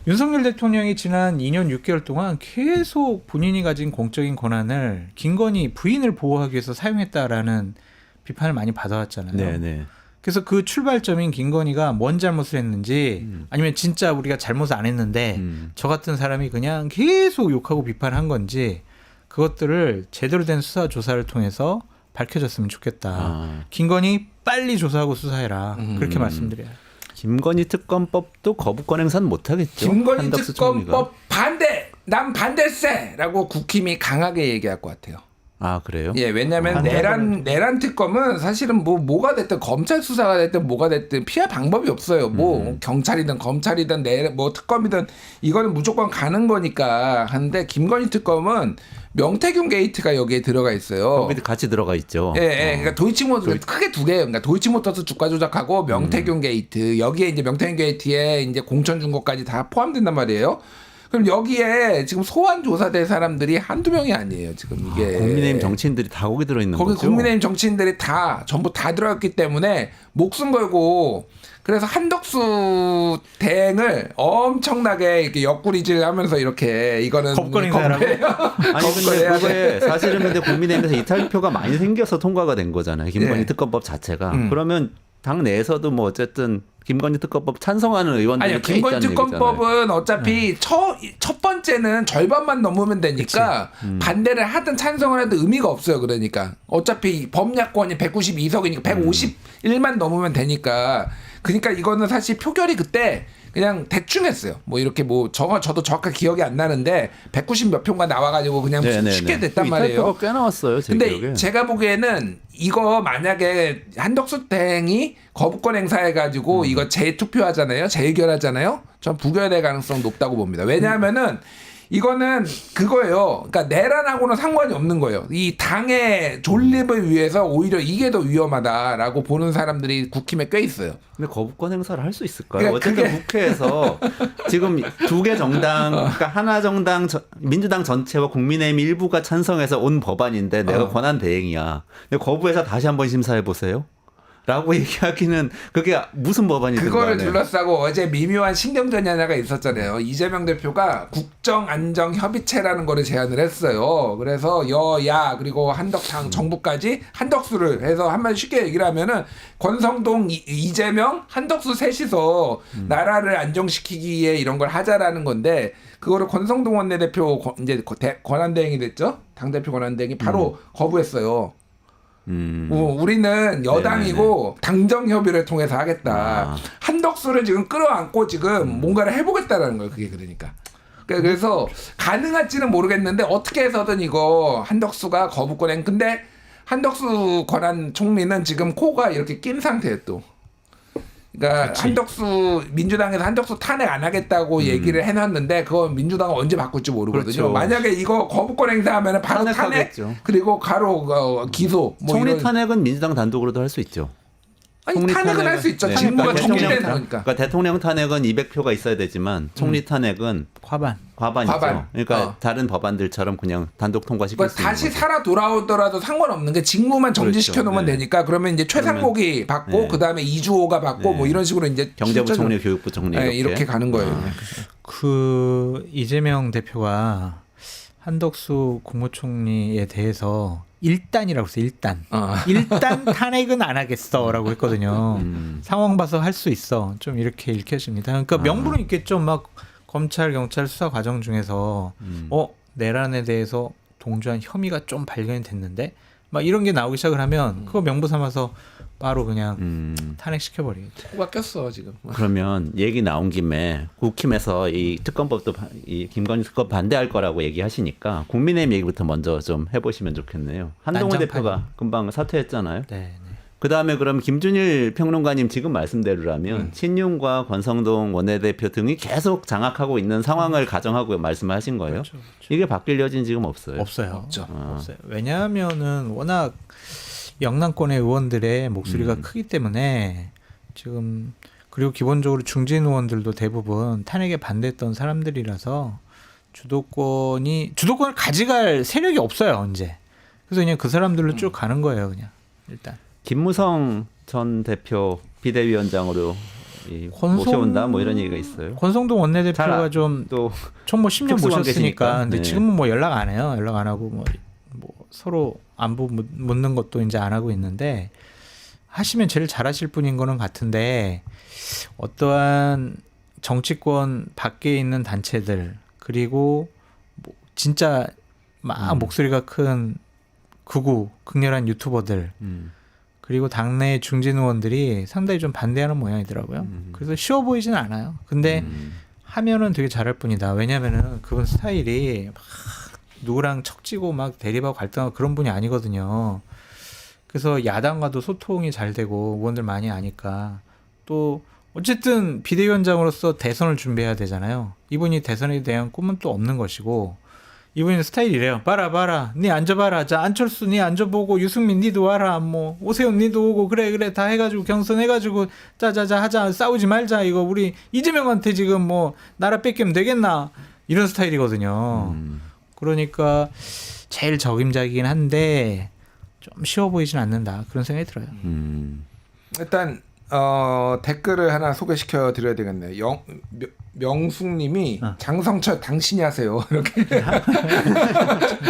윤석열 대통령이 지난 2년 6개월 동안 계속 본인이 가진 공적인 권한을 김건희 부인을 보호하기 위해서 사용했다라는 비판을 많이 받아왔잖아요. 네네. 그래서 그 출발점인 김건희가 뭔 잘못을 했는지 아니면 진짜 우리가 잘못을 안 했는데 저 같은 사람이 그냥 계속 욕하고 비판한 건지 그것들을 제대로 된 수사 조사를 통해서 밝혀졌으면 좋겠다. 김건희 빨리 조사하고 수사해라. 그렇게 말씀드려요. 김건희 특검법도 거부권 행사는 못하겠죠. 김건희 한덕수 총리가. 특검법 반대, 난 반대세라고 국힘이 강하게 얘기할 것 같아요. 아 그래요? 예, 왜냐하면 내란 특검은 사실은 뭐가 됐든 검찰 수사가 됐든 뭐가 됐든 피할 방법이 없어요. 뭐 경찰이든 검찰이든 뭐 특검이든 이거는 무조건 가는 거니까 하는데 김건희 특검은 명태균 게이트가 여기에 들어가 있어요. 거기도 같이 들어가 있죠. 예, 예. 그러니까 도이치모터 크게 두 개예요. 그러니까 도이치모터스 주가 조작하고 명태균 게이트 여기에 이제 명태균 게이트에 이제 공천 준 것까지 다 포함된단 말이에요. 그럼 여기에 지금 소환 조사될 사람들이 한두 명이 아니에요. 지금 이게 국민의힘 정치인들이 다 거기 들어 있는 거기 거죠. 국민의힘 정치인들이 다 전부 다 들어갔기 때문에 목숨 걸고 그래서 한덕수 대행을 엄청나게 이렇게 옆구리질하면서 이렇게 이거는 거부권 행사라고? 아니 근데 그게 사실은 근데 국민의힘에서 이탈표가 많이 생겨서 통과가 된 거잖아요. 김건희 네. 특검법 자체가. 그러면 당 내에서도 뭐 어쨌든 김건희 특검법 찬성하는 의원들이 아니 꽤 있다는 김건희 얘기잖아요. 특검법은 어차피 첫 번째는 절반만 넘으면 되니까 반대를 하든 찬성을 하든 의미가 없어요. 그러니까 어차피 범야권이 192석이니까 151만 넘으면 되니까 그러니까 이거는 사실 표결이 그때 그냥 대충 했어요. 뭐 이렇게 뭐 저도 정확하게 기억이 안 나는데 190 몇 표가 나와가지고 그냥 쉽게 됐단 말이에요. 이탈표가 꽤 나왔어요. 제 근데 기억에. 제가 보기에는 이거 만약에 한덕수 대행이 거부권 행사해가지고 이거 재투표하잖아요. 재의결하잖아요. 전 부결될 가능성 높다고 봅니다. 왜냐하면은 이거는 그거예요. 그러니까 내란하고는 상관이 없는 거예요. 이 당의 존립을 위해서 오히려 이게 더 위험하다라고 보는 사람들이 국힘에 꽤 있어요. 근데 거부권 행사를 할 수 있을까요? 그러니까 어쨌든 국회에서 지금 두 개 정당, 그러니까 하나 정당 민주당 전체와 국민의힘 일부가 찬성해서 온 법안인데 내가 권한 대행이야. 근데 거부해서 다시 한번 심사해 보세요. 라고 얘기하기는 그게 무슨 법안이든 그거를 간에. 둘러싸고 어제 미묘한 신경전이 하나가 있었잖아요. 이재명 대표가 국정안정협의체라는 거를 제안을 했어요. 그래서 여야 그리고 한덕당 정부까지 한덕수를 해서 한마디 쉽게 얘기를 하면은 권성동 이재명 한덕수 셋이서 나라를 안정시키기에 이런 걸 하자라는 건데 그거를 권성동 원내대표 이제 권한대행이 됐죠. 당대표 권한대행이 바로 거부했어요. 우리는 여당이고 당정 협의를 통해서 하겠다. 한덕수를 지금 끌어안고 지금 뭔가를 해보겠다라는 거예요. 그게 그러니까. 그래서 가능할지는 모르겠는데 어떻게 해서든 이거 한덕수가 거부권행. 근데 한덕수 권한 총리는 지금 코가 이렇게 낀 상태예요 또. 그러니까 그치. 한덕수 민주당에서 한덕수 탄핵 안 하겠다고 얘기를 해놨는데 그거 민주당은 언제 바꿀지 모르거든요. 그렇죠. 만약에 이거 거부권 행사하면 바로 탄핵 탄핵하겠죠. 그리고 가로 기소. 뭐 총리 이런. 탄핵은 민주당 단독으로도 할 수 있죠. 아니 총리 탄핵은 할 수 있죠. 네. 직무가 그러니까 정지되는 대통령, 거니까. 그러니까 대통령 탄핵은 200표가 있어야 되지만 총리 탄핵은 과반. 과반이죠. 과반. 그러니까 다른 법안들처럼 그냥 단독 통과시킬 그러니까 수 있는 다시 거죠. 살아 돌아오더라도 상관없는 게 직무만 정지시켜 놓으면 그렇죠. 네. 되니까 그러면 이제 최상목이 받고 네. 그다음에 이주호가 받고 네. 뭐 이런 식으로 이제 경제부 실제로- 총리, 교육부 총리 네, 이렇게 가는 거예요. 그 이재명 대표가 한덕수 국무총리에 대해서 일단이라고 했어요. 일단. 일단 탄핵은 안 하겠어라고 했거든요. 상황 봐서 할 수 있어. 좀 이렇게 읽혀집니다. 그러니까 명분은 있겠죠. 막 검찰 경찰 수사 과정 중에서 내란에 대해서 동조한 혐의가 좀 발견이 됐는데 막 이런 게 나오기 시작을 하면 그거 명분 삼아서 바로 그냥 탄핵시켜 버리겠죠. 코가 꼈어 지금. 그러면 얘기 나온 김에 국힘에서 이 특검법도 이 김건희 특검 반대할 거라고 얘기하시니까 국민의힘 얘기부터 먼저 좀 해보시면 좋겠네요. 한동훈 난장판이. 대표가 금방 사퇴했잖아요. 네, 네. 그 다음에 그럼 김준일 평론가님 지금 말씀대로라면 친윤과 권성동 원내대표 등이 계속 장악하고 있는 상황을 가정하고 말씀을 하신 거예요. 그렇죠, 그렇죠. 이게 바뀔 여지는 지금 없어요. 없어요. 없죠. 없어요. 왜냐하면은 워낙 영남권의 의원들의 목소리가 크기 때문에 지금 그리고 기본적으로 중진 의원들도 대부분 탄핵에 반대했던 사람들이라서 주도권을 가져갈 세력이 없어요 이제. 그래서 그냥 그 사람들로 쭉 가는 거예요 그냥 일단. 김무성 전 대표 비대위원장으로 모셔온다 뭐 이런 얘기가 있어요. 권성동 원내대표가 잘 좀 또 총무 10년 특수 모셨으니까 관계시니까. 근데 네. 지금은 뭐 연락 안 해요. 연락 안 하고 뭐 서로 안부 묻는 것도 이제 안 하고 있는데 하시면 제일 잘하실 분인 거는 같은데 어떠한 정치권 밖에 있는 단체들 그리고 뭐 진짜 막 목소리가 큰 극렬한 유튜버들 그리고 당내 중진 의원들이 상당히 좀 반대하는 모양이더라고요. 그래서 쉬워 보이지는 않아요. 근데 하면은 되게 잘할 뿐이다. 왜냐면은 그분 스타일이 막 누구랑 척지고 막 대립하고 갈등하고 그런 분이 아니거든요. 그래서 야당과도 소통이 잘 되고 의원들 많이 아니까 또 어쨌든 비대위원장으로서 대선을 준비해야 되잖아요. 이분이 대선에 대한 꿈은 또 없는 것이고 이분이 스타일이 이래요. 봐라 니 앉아봐라. 자 안철수 니 앉아보고 유승민 니도 와라. 뭐 오세훈 니도 오고 그래 다 해가지고 경선해가지고 짜자자 하자. 싸우지 말자. 이거 우리 이재명한테 지금 뭐 나라 뺏기면 되겠나 이런 스타일이거든요. 그러니까 제일 적임자이긴 한데 좀 쉬워 보이진 않는다 그런 생각이 들어요. 일단 댓글을 하나 소개시켜 드려야 되겠네요. 명숙님이 장성철 당신이 하세요. 이렇게.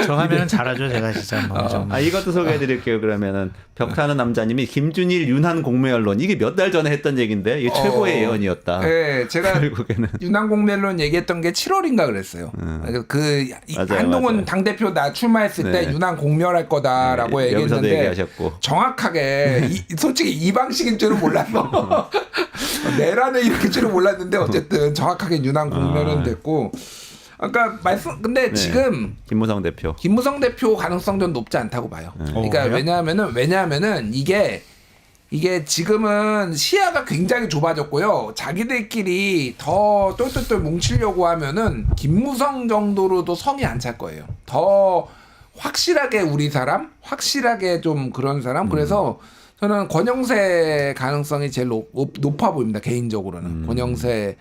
저 하면은 잘하죠 제가 진짜. 뭐 좀. 이것도 소개해드릴게요. 그러면은 벽타는 남자님이 김준일 윤한 공매언론 이게 몇 달 전에 했던 얘기인데 이게 최고의 예언이었다. 네, 제가 결국에는 윤한공멜론 얘기했던 게 7월인가 그랬어요. 맞아요, 한동훈 맞아요. 당대표 나 출마했을 때 네. 윤한 공멸할 거다라고 네, 여기서도 얘기했는데 얘기하셨고. 정확하게 솔직히 이 방식인 줄은 몰랐어. 내란에 이렇게 줄은 몰랐는데 어쨌든 정확하게 윤한 공멸은 됐고. 그러니까 근데 네. 지금 김무성 대표. 김무성 대표 가능성 좀 높지 않다고 봐요. 그러니까 그래요? 왜냐하면은 이게 지금은 시야가 굉장히 좁아졌고요. 자기들끼리 더 똘똘똘 뭉치려고 하면은 김무성 정도로도 성이 안 찰 거예요. 더 확실하게 우리 사람, 확실하게 좀 그런 사람. 그래서 저는 권영세 가능성이 제일 높아 보입니다. 개인적으로는 권영세.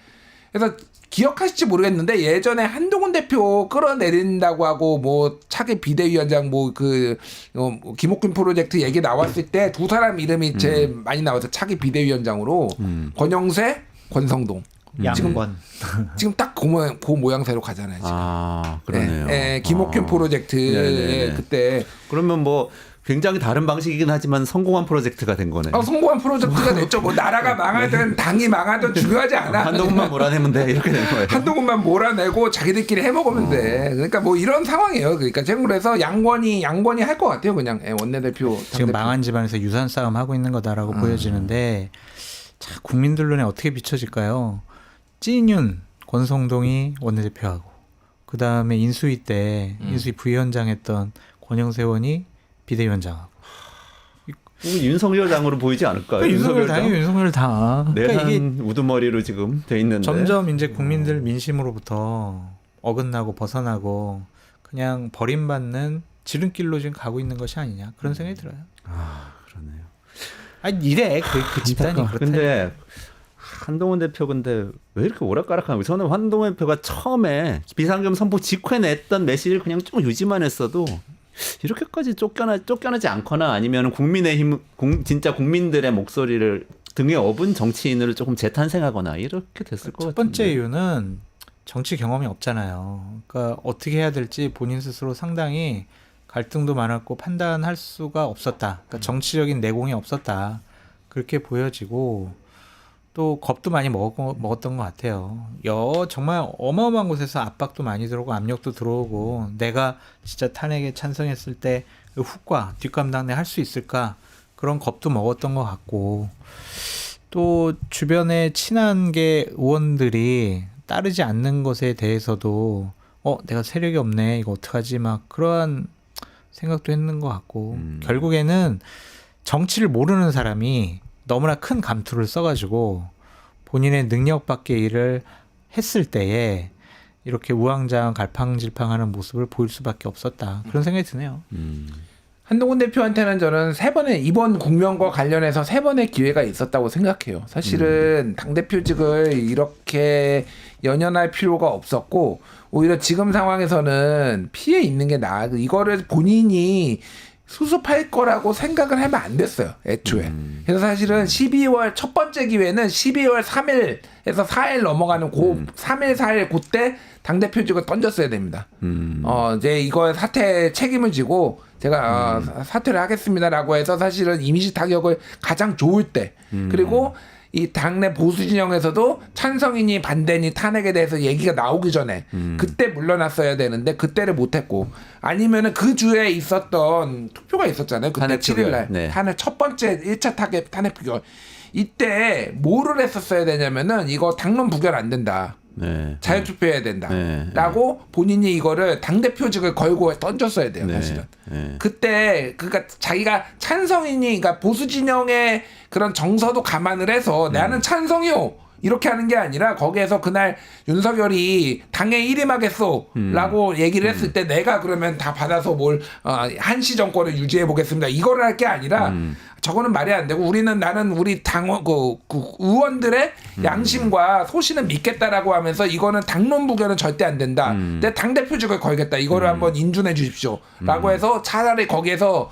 그래서 기억하실지 모르겠는데 예전에 한동훈 대표 끌어내린다고 하고 뭐 차기 비대위원장 김옥균 프로젝트 얘기 나왔을 때 두 사람 이름이 제일 많이 나와서 차기 비대위원장으로 권영세, 권성동. 양권. 지금 딱 그 모양새로 가잖아요. 지금. 그러네요. 김옥균 프로젝트에 네네네. 그때 그러면 뭐 굉장히 다른 방식이긴 하지만 성공한 프로젝트가 된 거네요. 성공한 프로젝트가 됐죠. 뭐 나라가 망하든 당이 망하든 중요하지 않아. 한동훈만 몰아내면 돼 이렇게 된 거예요. 한동훈만 몰아내고 자기들끼리 해먹으면 돼. 그러니까 뭐 이런 상황이에요. 그러니까 지금 그래서 양권이 할 것 같아요. 그냥 원내대표. 지금 망한 집안에서 유산 싸움 하고 있는 거다라고 보여지는데 자, 국민들 눈에 어떻게 비춰질까요? 찐윤 권성동이 원내대표하고 그 다음에 인수위 때 인수위 부위원장 했던 권영세 의원이 비대위원장하고. 윤석열 당으로 보이지 않을까요? 윤석열 당이 윤석열 당. 그러니까 이게 내란 우두머리로 지금 돼 있는데 점점 이제 국민들 민심으로부터 어긋나고 벗어나고 그냥 버림받는 지름길로 지금 가고 있는 것이 아니냐 그런 생각이 들어요. 그러네요. 아니 이래 그 집단이 그렇다. 근데 한동훈 대표 근데 왜 이렇게 오락가락하는 거예요? 저는 한동훈 대표가 처음에 비상금 선포 직후에 냈던 메시지를 그냥 좀 유지만 했어도 이렇게까지 쫓겨나지 않거나 아니면 국민의힘 진짜 국민들의 목소리를 등에 업은 정치인을 조금 재탄생하거나 이렇게 됐을 것 같아요. 첫 번째 이유는 정치 경험이 없잖아요. 그러니까 어떻게 해야 될지 본인 스스로 상당히 갈등도 많았고 판단할 수가 없었다. 그러니까 정치적인 내공이 없었다. 그렇게 보여지고 또 겁도 많이 먹었던 것 같아요. 정말 어마어마한 곳에서 압박도 많이 들어오고 압력도 들어오고 내가 진짜 탄핵에 찬성했을 때 그 후과 뒷감당내 할 수 있을까 그런 겁도 먹었던 것 같고 또 주변에 친한 의원들이 따르지 않는 것에 대해서도 내가 세력이 없네 이거 어떡하지 막 그러한 생각도 했는 것 같고 결국에는 정치를 모르는 사람이 너무나 큰 감투를 써가지고 본인의 능력 밖의 일을 했을 때에 이렇게 우왕좌왕 갈팡질팡하는 모습을 보일 수밖에 없었다. 그런 생각이 드네요. 한동훈 대표한테는 저는 이번 국면과 관련해서 3번의 기회가 있었다고 생각해요. 사실은 당대표직을 이렇게 연연할 필요가 없었고 오히려 지금 상황에서는 피해 있는 게 이거를 본인이 수습할 거라고 생각을 하면 안 됐어요. 애초에. 그래서 사실은 12월 첫 번째 기회는 12월 3일에서 4일 넘어가는 3일 4일 그때 당대표직을 던졌어야 됩니다. 이제 이거 사태 책임을 지고 제가 사퇴를 하겠습니다라고 해서 사실은 이미지 타격을 가장 좋을 때 그리고 이 당내 보수 진영에서도 찬성이니 반대니 탄핵에 대해서 얘기가 나오기 전에 그때 물러났어야 되는데 그때를 못했고 아니면은 그 주에 있었던 투표가 있었잖아요. 그때 7일날 네. 탄핵 첫 번째 1차 탄핵 표결 이때 뭐를 했었어야 되냐면은 이거 당론 부결 안 된다. 네. 자유투표해야 된다. 네. 라고 본인이 이거를 당대표직을 걸고 던졌어야 돼요. 네. 사실은. 네. 그때 그러니까 자기가 찬성이니 그러니까 보수 진영의 그런 정서도 감안을 해서 나는 찬성이요. 이렇게 하는 게 아니라 거기에서 그날 윤석열이 당에 일임하겠소라고 얘기를 했을 때 내가 그러면 다 받아서 한시 정권을 유지해 보겠습니다. 이거를 할 게 아니라 저거는 말이 안 되고 나는 우리 그 의원들의 양심과 소신을 믿겠다라고 하면서 이거는 당론 부결은 절대 안 된다. 내 당대표직을 걸겠다. 이거를 한번 인준해 주십시오라고 해서 차라리 거기에서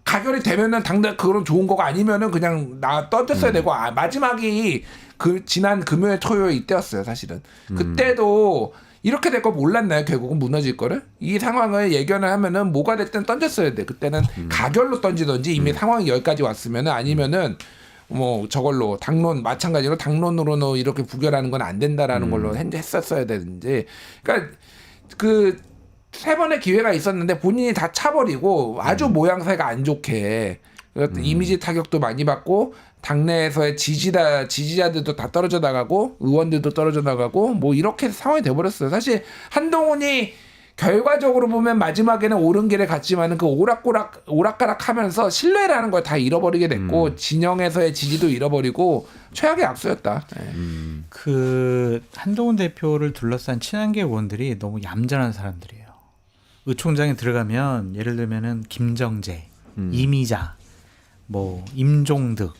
가결이 되면은 그런 좋은 거가 아니면은 그냥 던졌어야 되고 마지막이 지난 금요일 토요일 이때였어요. 사실은 그때도 이렇게 될 거 몰랐나요? 결국은 무너질 거를 이 상황을 예견을 하면은 뭐가 됐든 던졌어야 돼. 그때는 가결로 던지든지 이미 상황이 여기까지 왔으면은 아니면은 뭐 저걸로 마찬가지로 당론으로는 이렇게 부결하는 건 안 된다라는 걸로 했었어야 되는지. 그러니까 그 3번의 기회가 있었는데 본인이 다 차버리고 아주 모양새가 안 좋게 이미지 타격도 많이 받고 당내에서의 지지자들도 다 떨어져 나가고 의원들도 떨어져 나가고 뭐 이렇게 상황이 돼버렸어요. 사실 한동훈이 결과적으로 보면 마지막에는 옳은 길에 갔지만은 그 오락가락하면서 신뢰라는 걸 다 잃어버리게 됐고 진영에서의 지지도 잃어버리고 최악의 악수였다. 그 한동훈 대표를 둘러싼 친한계 의원들이 너무 얌전한 사람들이에요. 의총장에 들어가면 예를 들면은 김정재, 이미자, 뭐 임종득,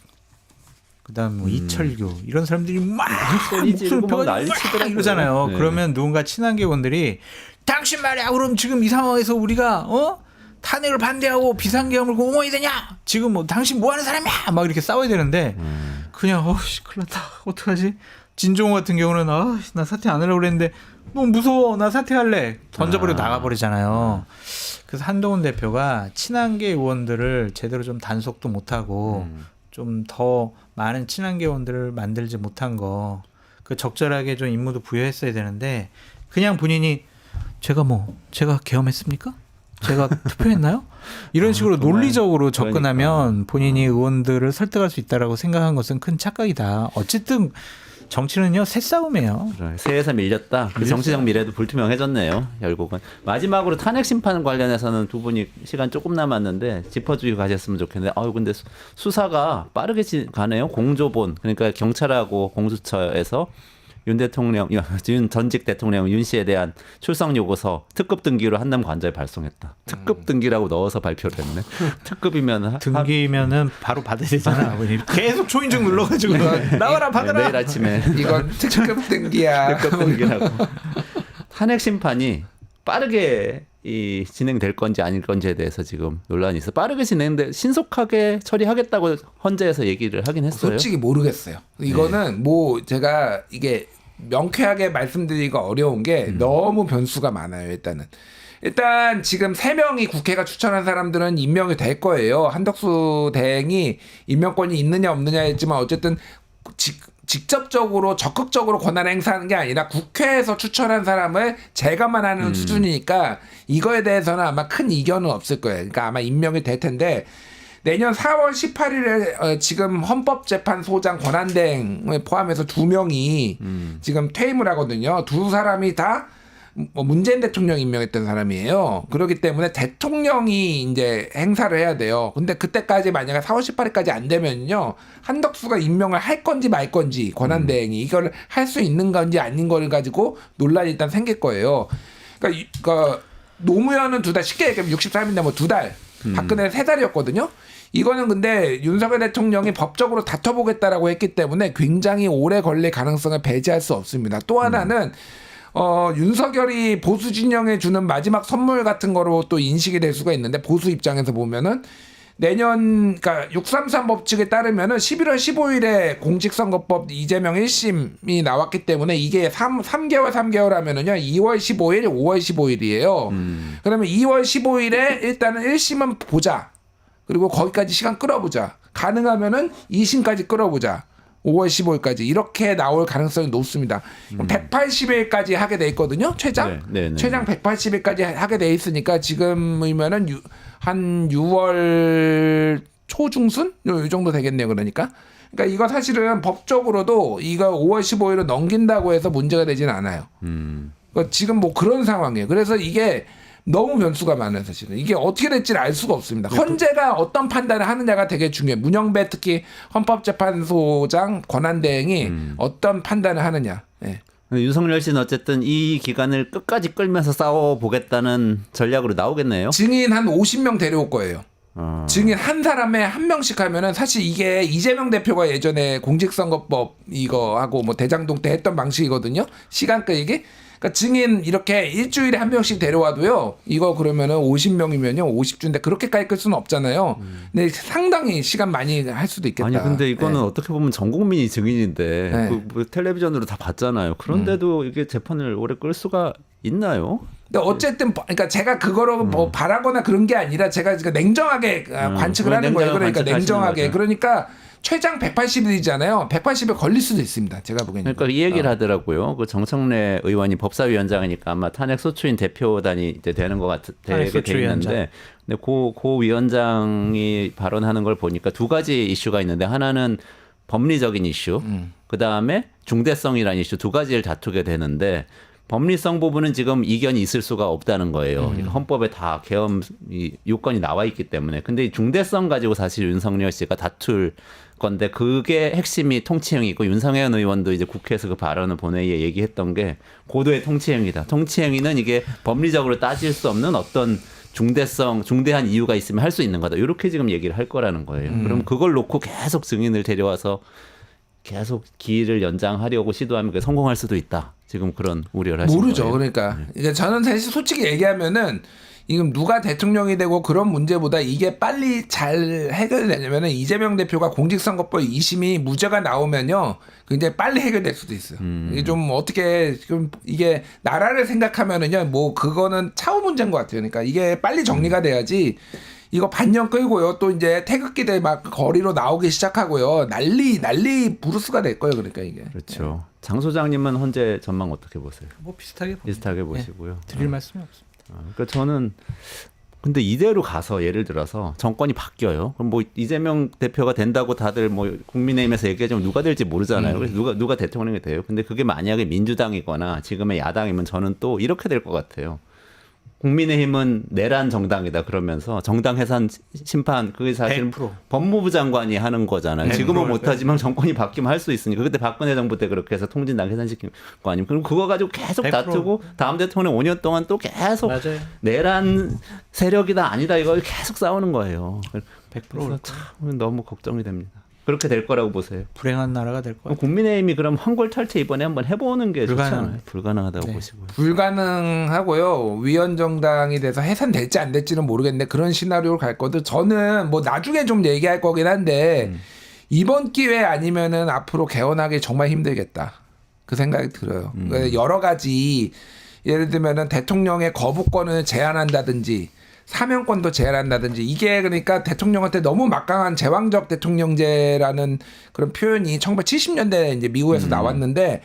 그다음 뭐 이철규 이런 사람들이 막 목소리 펴고 난리치더라고요. 이러잖아요. 네. 그러면 누군가 친한계 의원들이 당신 말이야. 그럼 지금 이 상황에서 우리가 탄핵을 반대하고 비상계엄을 공모해야 되냐? 지금 뭐 당신 뭐 하는 사람이야? 막 이렇게 싸워야 되는데 그냥 큰일 났다. 어떡하지? 진종호 같은 경우는 나 사퇴 안 하려고 그랬는데 너무 무서워. 나 사퇴할래. 던져버리고 나가버리잖아요. 그래서 한동훈 대표가 친한계 의원들을 제대로 좀 단속도 못하고 좀 더 많은 친한계 의원들을 만들지 못한 거 그 적절하게 좀 임무도 부여했어야 되는데 그냥 본인이 제가 계엄했습니까? 제가 투표했나요? 이런 식으로 논리적으로 접근하면 본인이 의원들을 설득할 수 있다라고 생각한 것은 큰 착각이다. 어쨌든 정치는요 새싸움이에요. 새에서 밀렸다. 그 정치적 미래도 불투명해졌네요. 결국은 마지막으로 탄핵 심판 관련해서는 두 분이 시간 조금 남았는데 짚어주고 가셨으면 좋겠는데 근데 수사가 빠르게 가네요. 공조본 그러니까 경찰하고 공수처에서 윤 대통령, 윤 전직 대통령 윤 씨에 대한 출석 요구서 특급 등기로 한남 관저에 발송했다. 특급 등기라고 넣어서 발표를 했네. 특급이면 등기면은 바로 받아야 되잖아. 아버님. 계속 초인종 눌러가지고 나와라 받아라. 내일 아침에 이건 특급 등기야. 특급 등기라고. 탄핵 심판이 빠르게 진행될 건지 아닐 건지에 대해서 지금 논란이 있어. 빠르게 진행돼 신속하게 처리하겠다고 헌재에서 얘기를 하긴 했어요. 솔직히 모르겠어요. 이거는 뭐 제가 이게 명쾌하게 말씀드리기가 어려운 게 너무 변수가 많아요. 일단 지금 3명이 국회가 추천한 사람들은 임명이 될 거예요. 한덕수 대행이 임명권이 있느냐 없느냐 했지만 어쨌든 직접적으로 적극적으로 권한을 행사하는 게 아니라 국회에서 추천한 사람을 제가만 하는 수준이니까 이거에 대해서는 아마 큰 이견은 없을 거예요. 그러니까 아마 임명이 될 텐데 내년 4월 18일에 지금 헌법재판소장 권한대행을 포함해서 2명이 지금 퇴임을 하거든요. 두 사람이 다 문재인 대통령 임명했던 사람이에요. 그렇기 때문에 대통령이 이제 행사를 해야 돼요. 근데 그때까지 만약에 4월 18일까지 안 되면요. 한덕수가 임명을 할 건지 말 건지 권한대행이 이걸 할 수 있는 건지 아닌 걸 가지고 논란이 일단 생길 거예요. 그러니까 노무현은 2달, 쉽게 얘기하면 63인데 뭐 2달, 박근혜는 3달이었거든요. 이거는 근데 윤석열 대통령이 법적으로 다퉈보겠다라고 했기 때문에 굉장히 오래 걸릴 가능성을 배제할 수 없습니다. 또 하나는 윤석열이 보수 진영에 주는 마지막 선물 같은 거로 또 인식이 될 수가 있는데 보수 입장에서 보면은 내년 그러니까 633 법칙에 따르면은 11월 15일에 공직선거법 이재명 1심이 나왔기 때문에 이게 3개월 하면은요 2월 15일, 5월 15일이에요. 그러면 2월 15일에 일단은 1심은 보자. 그리고 거기까지 시간 끌어보자. 가능하면은 2심까지 끌어보자. 5월 15일까지 이렇게 나올 가능성이 높습니다. 180일까지 하게 돼 있거든요. 최장. 최장 180일까지 하게 돼 있으니까 지금이면은 한 6월 초중순 이 정도 되겠네요. 그러니까 이거 사실은 법적으로도 이거 5월 15일을 넘긴다고 해서 문제가 되지는 않아요. 그러니까 지금 뭐 그런 상황이에요. 그래서 이게 너무 변수가 많아요, 사실은. 이게 어떻게 될지를 알 수가 없습니다. 헌재가 어떤 판단을 하느냐가 되게 중요해요. 문영배 특히 헌법재판소장 권한대행이 어떤 판단을 하느냐. 네. 윤석열 씨는 어쨌든 이 기간을 끝까지 끌면서 싸워보겠다는 전략으로 나오겠네요. 증인 한 50명 데려올 거예요. 증인 한 사람에 한 명씩 하면은 사실 이게 이재명 대표가 예전에 공직선거법 이거 하고 뭐 대장동 때 했던 방식이거든요. 시간 끌기. 그러니까 증인 이렇게 일주일에 한 명씩 데려와도요. 이거 그러면은 50명이면요. 50주인데 그렇게까지 끌 수는 없잖아요. 근데 상당히 시간 많이 할 수도 있겠다. 아니 근데 이거는 어떻게 보면 전 국민이 증인인데 뭐 텔레비전으로 다 봤잖아요. 그런데도 이게 재판을 오래 끌 수가 있나요? 근데 어쨌든 그러니까 제가 그거로 뭐 바라거나 그런 게 아니라 제가 냉정하게 관측을 하는 거예요. 그러니까 냉정하게. 그러니까 최장 180일이잖아요. 180일 걸릴 수도 있습니다. 제가 보기에는. 그러니까 이 얘기를 하더라고요. 그 정청래 의원이 법사위원장이니까 아마 탄핵 소추인 대표단이 이제 되는 것 되게 돼 있는데, 근데 고 위원장이 발언하는 걸 보니까 두 가지 이슈가 있는데 하나는 법리적인 이슈, 그 다음에 중대성이라는 이슈 두 가지를 다투게 되는데. 법리성 부분은 지금 이견이 있을 수가 없다는 거예요. 그러니까 헌법에 다 계엄 요건이 나와 있기 때문에. 근데 이 중대성 가지고 사실 윤석열 씨가 다툴 건데 그게 핵심이 통치행위고 윤상현 의원도 이제 국회에서 그 발언을 본회의에 얘기했던 게 고도의 통치행위다. 통치행위는 이게 법리적으로 따질 수 없는 어떤 중대한 이유가 있으면 할 수 있는 거다. 이렇게 지금 얘기를 할 거라는 거예요. 그럼 그걸 놓고 계속 증인을 데려와서 계속 기일을 연장하려고 시도하면 성공할 수도 있다. 지금 그런 우려를 하시는 모르죠. 거예요. 그러니까 저는 사실 솔직히 얘기하면은 지금 누가 대통령이 되고 그런 문제보다 이게 빨리 잘 해결되냐면은 이재명 대표가 공직선거법 2심이 무죄가 나오면요 굉장히 빨리 해결될 수도 있어요. 이게 좀 어떻게 좀 이게 나라를 생각하면은요 뭐 그거는 차후 문제인 것 같아요. 그러니까 이게 빨리 정리가 돼야지. 이거 반년 끌고요. 또 이제 태극기들 막 거리로 나오기 시작하고요. 난리 부르스가 될 거예요. 그러니까 이게. 그렇죠. 장 소장님은 헌재 전망 어떻게 보세요? 뭐 비슷하게 보시고요. 드릴 말씀이 없습니다. 그러니까 저는 근데 이대로 가서 예를 들어서 정권이 바뀌어요. 그럼 뭐 이재명 대표가 된다고 다들 뭐 국민의힘에서 얘기하지만 누가 될지 모르잖아요. 그래서 누가 대통령이 돼요. 근데 그게 만약에 민주당이거나 지금의 야당이면 저는 또 이렇게 될 것 같아요. 국민의힘은 내란 정당이다 그러면서 정당 해산 심판 그게 사실 100%. 법무부 장관이 하는 거잖아요. 100% 지금은 못하지만 정권이 바뀌면 할 수 있으니까. 그때 박근혜 정부 때 그렇게 해서 통진당 해산시킨 거 아니면 그럼 그거 가지고 계속 100%. 다투고 다음 대통령 5년 동안 또 계속 맞아요. 내란 세력이다 아니다 이걸 계속 싸우는 거예요. 100% 그래서 참 너무 걱정이 됩니다. 그렇게 될 거라고 보세요. 불행한 나라가 될 거예요. 국민의힘이 그럼 황골 탈퇴 이번에 한번 해보는 게 좋지 불가능. 않아요? 불가능하다고 네. 보시고요. 불가능하고요. 위원정당이 돼서 해산 될지 안 될지는 모르겠는데 그런 시나리오를 갈 거도 저는 뭐 나중에 좀 얘기할 거긴 한데 이번 기회 아니면은 앞으로 개헌하기 정말 힘들겠다. 그 생각이 들어요. 여러 가지 예를 들면은 대통령의 거부권을 제한한다든지 사면권도 제한한다든지 이게 그러니까 대통령한테 너무 막강한 제왕적 대통령제라는 그런 표현이 1970년대에 이제 미국에서 나왔는데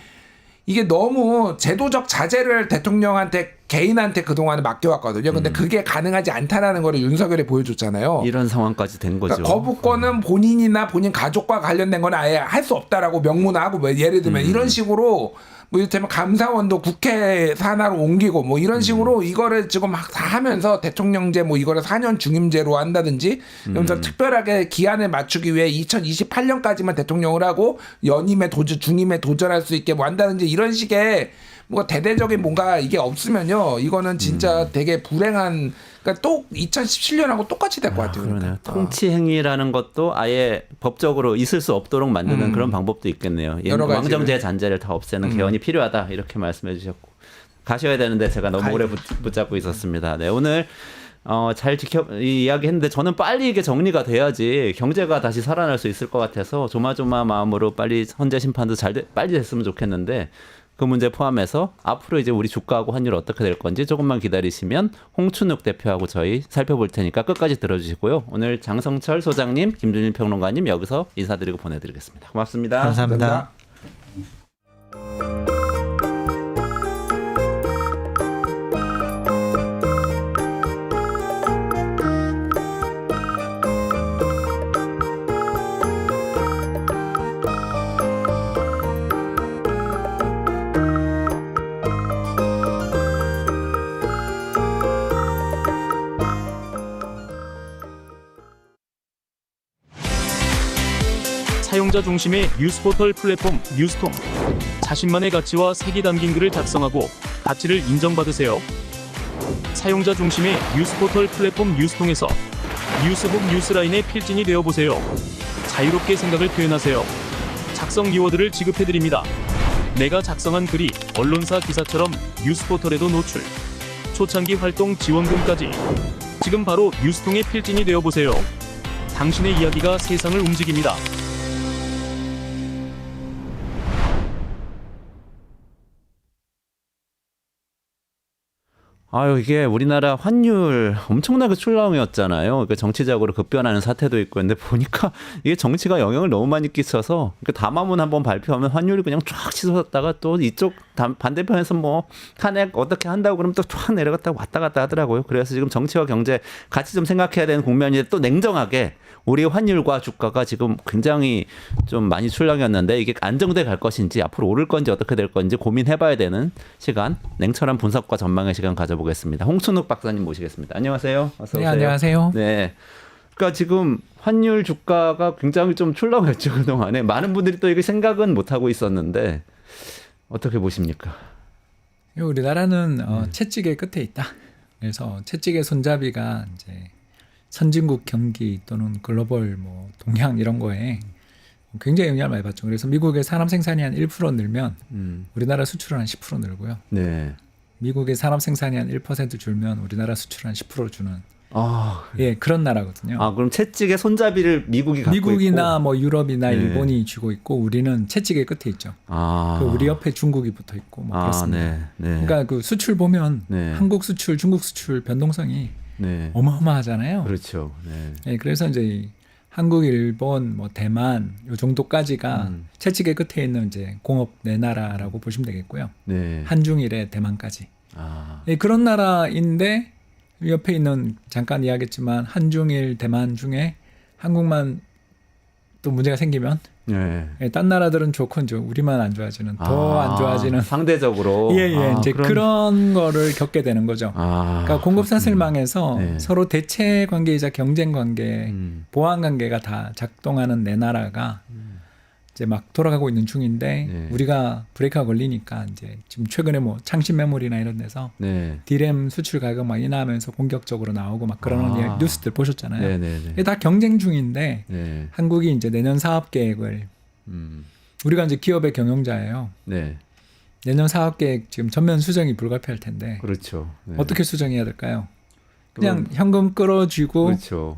이게 너무 제도적 자제를 대통령한테 개인한테 그동안에 맡겨왔거든요. 근데 그게 가능하지 않다라는 거를 윤석열이 보여줬잖아요. 이런 상황까지 된 거죠. 그러니까 거부권은 본인이나 본인 가족과 관련된 건 아예 할 수 없다라고 명문화하고 뭐 예를 들면 이런 식으로 뭐 이를테면 감사원도 국회 산하로 옮기고 뭐 이런 식으로 이거를 지금 막 다 하면서 대통령제 뭐 이거를 4년 중임제로 한다든지 그러면서 특별하게 기한을 맞추기 위해 2028년까지만 대통령을 하고 연임에 중임에 도전할 수 있게 뭐 한다든지 이런 식의 뭐 대대적인 뭔가 이게 없으면요 이거는 진짜 되게 불행한 그러니까 또 2017년하고 똑같이 될 것 같아요. 그러네요. 통치 행위라는 것도 아예 법적으로 있을 수 없도록 만드는 그런 방법도 있겠네요. 여러 가지를. 왕정제 잔재를 다 없애는 개헌이 필요하다 이렇게 말씀해 주셨고 가셔야 되는데 제가 너무 오래 붙잡고 있었습니다. 네, 오늘 잘 이 이야기 했는데 저는 빨리 이게 정리가 돼야지 경제가 다시 살아날 수 있을 것 같아서 조마조마 마음으로 빨리 헌재 심판도 빨리 됐으면 좋겠는데 그 문제 포함해서 앞으로 이제 우리 주가하고 환율 어떻게 될 건지 조금만 기다리시면 홍춘욱 대표하고 저희 살펴볼 테니까 끝까지 들어주시고요. 오늘 장성철 소장님, 김준일 평론가님 여기서 인사드리고 보내드리겠습니다. 고맙습니다. 감사합니다. 사용자 중심의 뉴스포털 플랫폼 뉴스통. 자신만의 가치와 색이 담긴 글을 작성하고 가치를 인정받으세요. 사용자 중심의 뉴스포털 플랫폼 뉴스통에서 뉴스북 뉴스라인의 필진이 되어보세요. 자유롭게 생각을 표현하세요. 작성 키워드를 지급해드립니다. 내가 작성한 글이 언론사 기사처럼 뉴스포털에도 노출. 초창기 활동 지원금까지. 지금 바로 뉴스통의 필진이 되어보세요. 당신의 이야기가 세상을 움직입니다. 아유, 이게 우리나라 환율 엄청나게 출렁이었잖아요. 그러니까 정치적으로 급변하는 사태도 있고, 근데 보니까 이게 정치가 영향을 너무 많이 끼쳐서, 그러니까 담화문 한번 발표하면 환율이 그냥 쫙 치솟았다가 또 이쪽 반대편에서 뭐 탄핵 어떻게 한다고 그러면 또 쫙 내려갔다가 왔다 갔다 하더라고요. 그래서 지금 정치와 경제 같이 좀 생각해야 되는 국면인데 또 냉정하게 우리 환율과 주가가 지금 굉장히 좀 많이 출렁이었는데 이게 안정돼 갈 것인지 앞으로 오를 건지 어떻게 될 건지 고민해봐야 되는 시간, 냉철한 분석과 전망의 시간 가져보겠습니다. 홍춘욱 박사님 모시겠습니다. 안녕하세요. 어서 오세요. 네, 안녕하세요. 네. 그러니까 지금 환율 주가가 굉장히 좀 출렁였죠 그동안에. 많은 분들이 또 이게 생각은 못 하고 있었는데 어떻게 보십니까? 우리나라는 채찍의 끝에 있다. 그래서 채찍의 손잡이가 이제 선진국 경기 또는 글로벌 뭐 동향 이런 거에 굉장히 영향을 많이 받죠. 그래서 미국의 산업 생산이 한 1% 늘면 우리나라 수출은 한 10% 늘고요. 네. 미국의 산업 생산이 한 1% 줄면 우리나라 수출은 한 10% 주는 아, 예, 그런 나라거든요. 아 그럼 채찍의 손잡이를 미국이 갖고 미국이나 있고. 뭐 유럽이나 네. 일본이 쥐고 있고 우리는 채찍의 끝에 있죠. 아, 그 우리 옆에 중국이 붙어 있고 뭐 그렇습니다. 네, 네. 그러니까 그 수출 보면 네. 한국 수출, 중국 수출 변동성이 네. 어마어마하잖아요. 그렇죠. 네. 네, 그래서 이제 한국, 일본, 뭐 대만 요 정도까지가 채찍의 끝에 있는 이제 공업 네 나라라고 보시면 되겠고요. 네. 한중일에 대만까지. 아, 네, 그런 나라인데 옆에 있는 잠깐 이야기했지만 한중일, 대만 중에 한국만 또 문제가 생기면 네. 예, 딴 나라들은 좋건 좀 우리만 안 좋아지는 더 안 좋아지는 상대적으로 예, 이제 그런 거를 겪게 되는 거죠. 그러니까 공급 사슬망에서 네. 서로 대체 관계이자 경쟁 관계, 음. 보완 관계가 다 작동하는 내 나라가 이제 막 돌아가고 있는 중인데 네. 우리가 브레이크가 걸리니까 이제 지금 최근에 뭐 창신 메모리나 이런 데서 네. 디램 수출 가격 막 인하하면서 공격적으로 나오고 막 그러는 아. 뉴스들 보셨잖아요. 네, 네, 네. 이게 다 경쟁 중인데 네. 한국이 이제 내년 사업 계획을 음. 우리가 이제 기업의 경영자예요. 네. 내년 사업 계획 지금 전면 수정이 불가피할 텐데 그렇죠. 네. 어떻게 수정해야 될까요? 그냥 현금 끌어쥐고 그렇죠.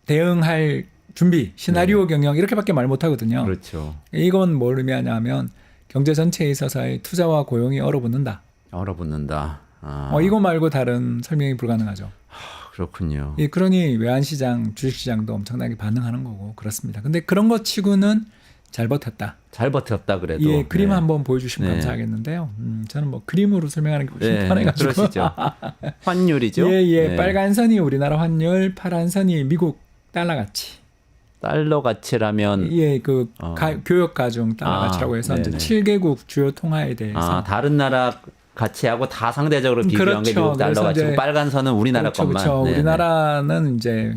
대응할 준비, 시나리오 경영 이렇게밖에 말 못하거든요. 그렇죠. 이건 뭘 의미하냐면 경제 전체에 있어서의 투자와 고용이 얼어붙는다. 얼어붙는다. 이거 말고 다른 설명이 불가능하죠. 그렇군요. 그러니 외환시장, 주식시장도 엄청나게 반응하는 거고 그렇습니다. 근데 그런 것 치고는 잘 버텼다. 잘 버텼다 그래도. 예, 그림 네. 한번 보여주시면 네. 감사하겠는데요. 저는 뭐 그림으로 설명하는 게 훨씬 네, 편해가지고. 그러시죠. 환율이죠. 예. 네. 빨간 선이 우리나라 환율, 파란 선이 미국 달러 가치. 달러 가치라면 예, 교역 가중 달러 아, 가치라고 해서 이제 네네. 7개국 주요 통화에 대해서 다른 나라 가치하고 다 상대적으로 비교한 게 그렇죠. 미국 달러 그래서 가치고 이제 빨간 선은 우리나라 것만. 그렇죠. 네네. 우리나라는 이제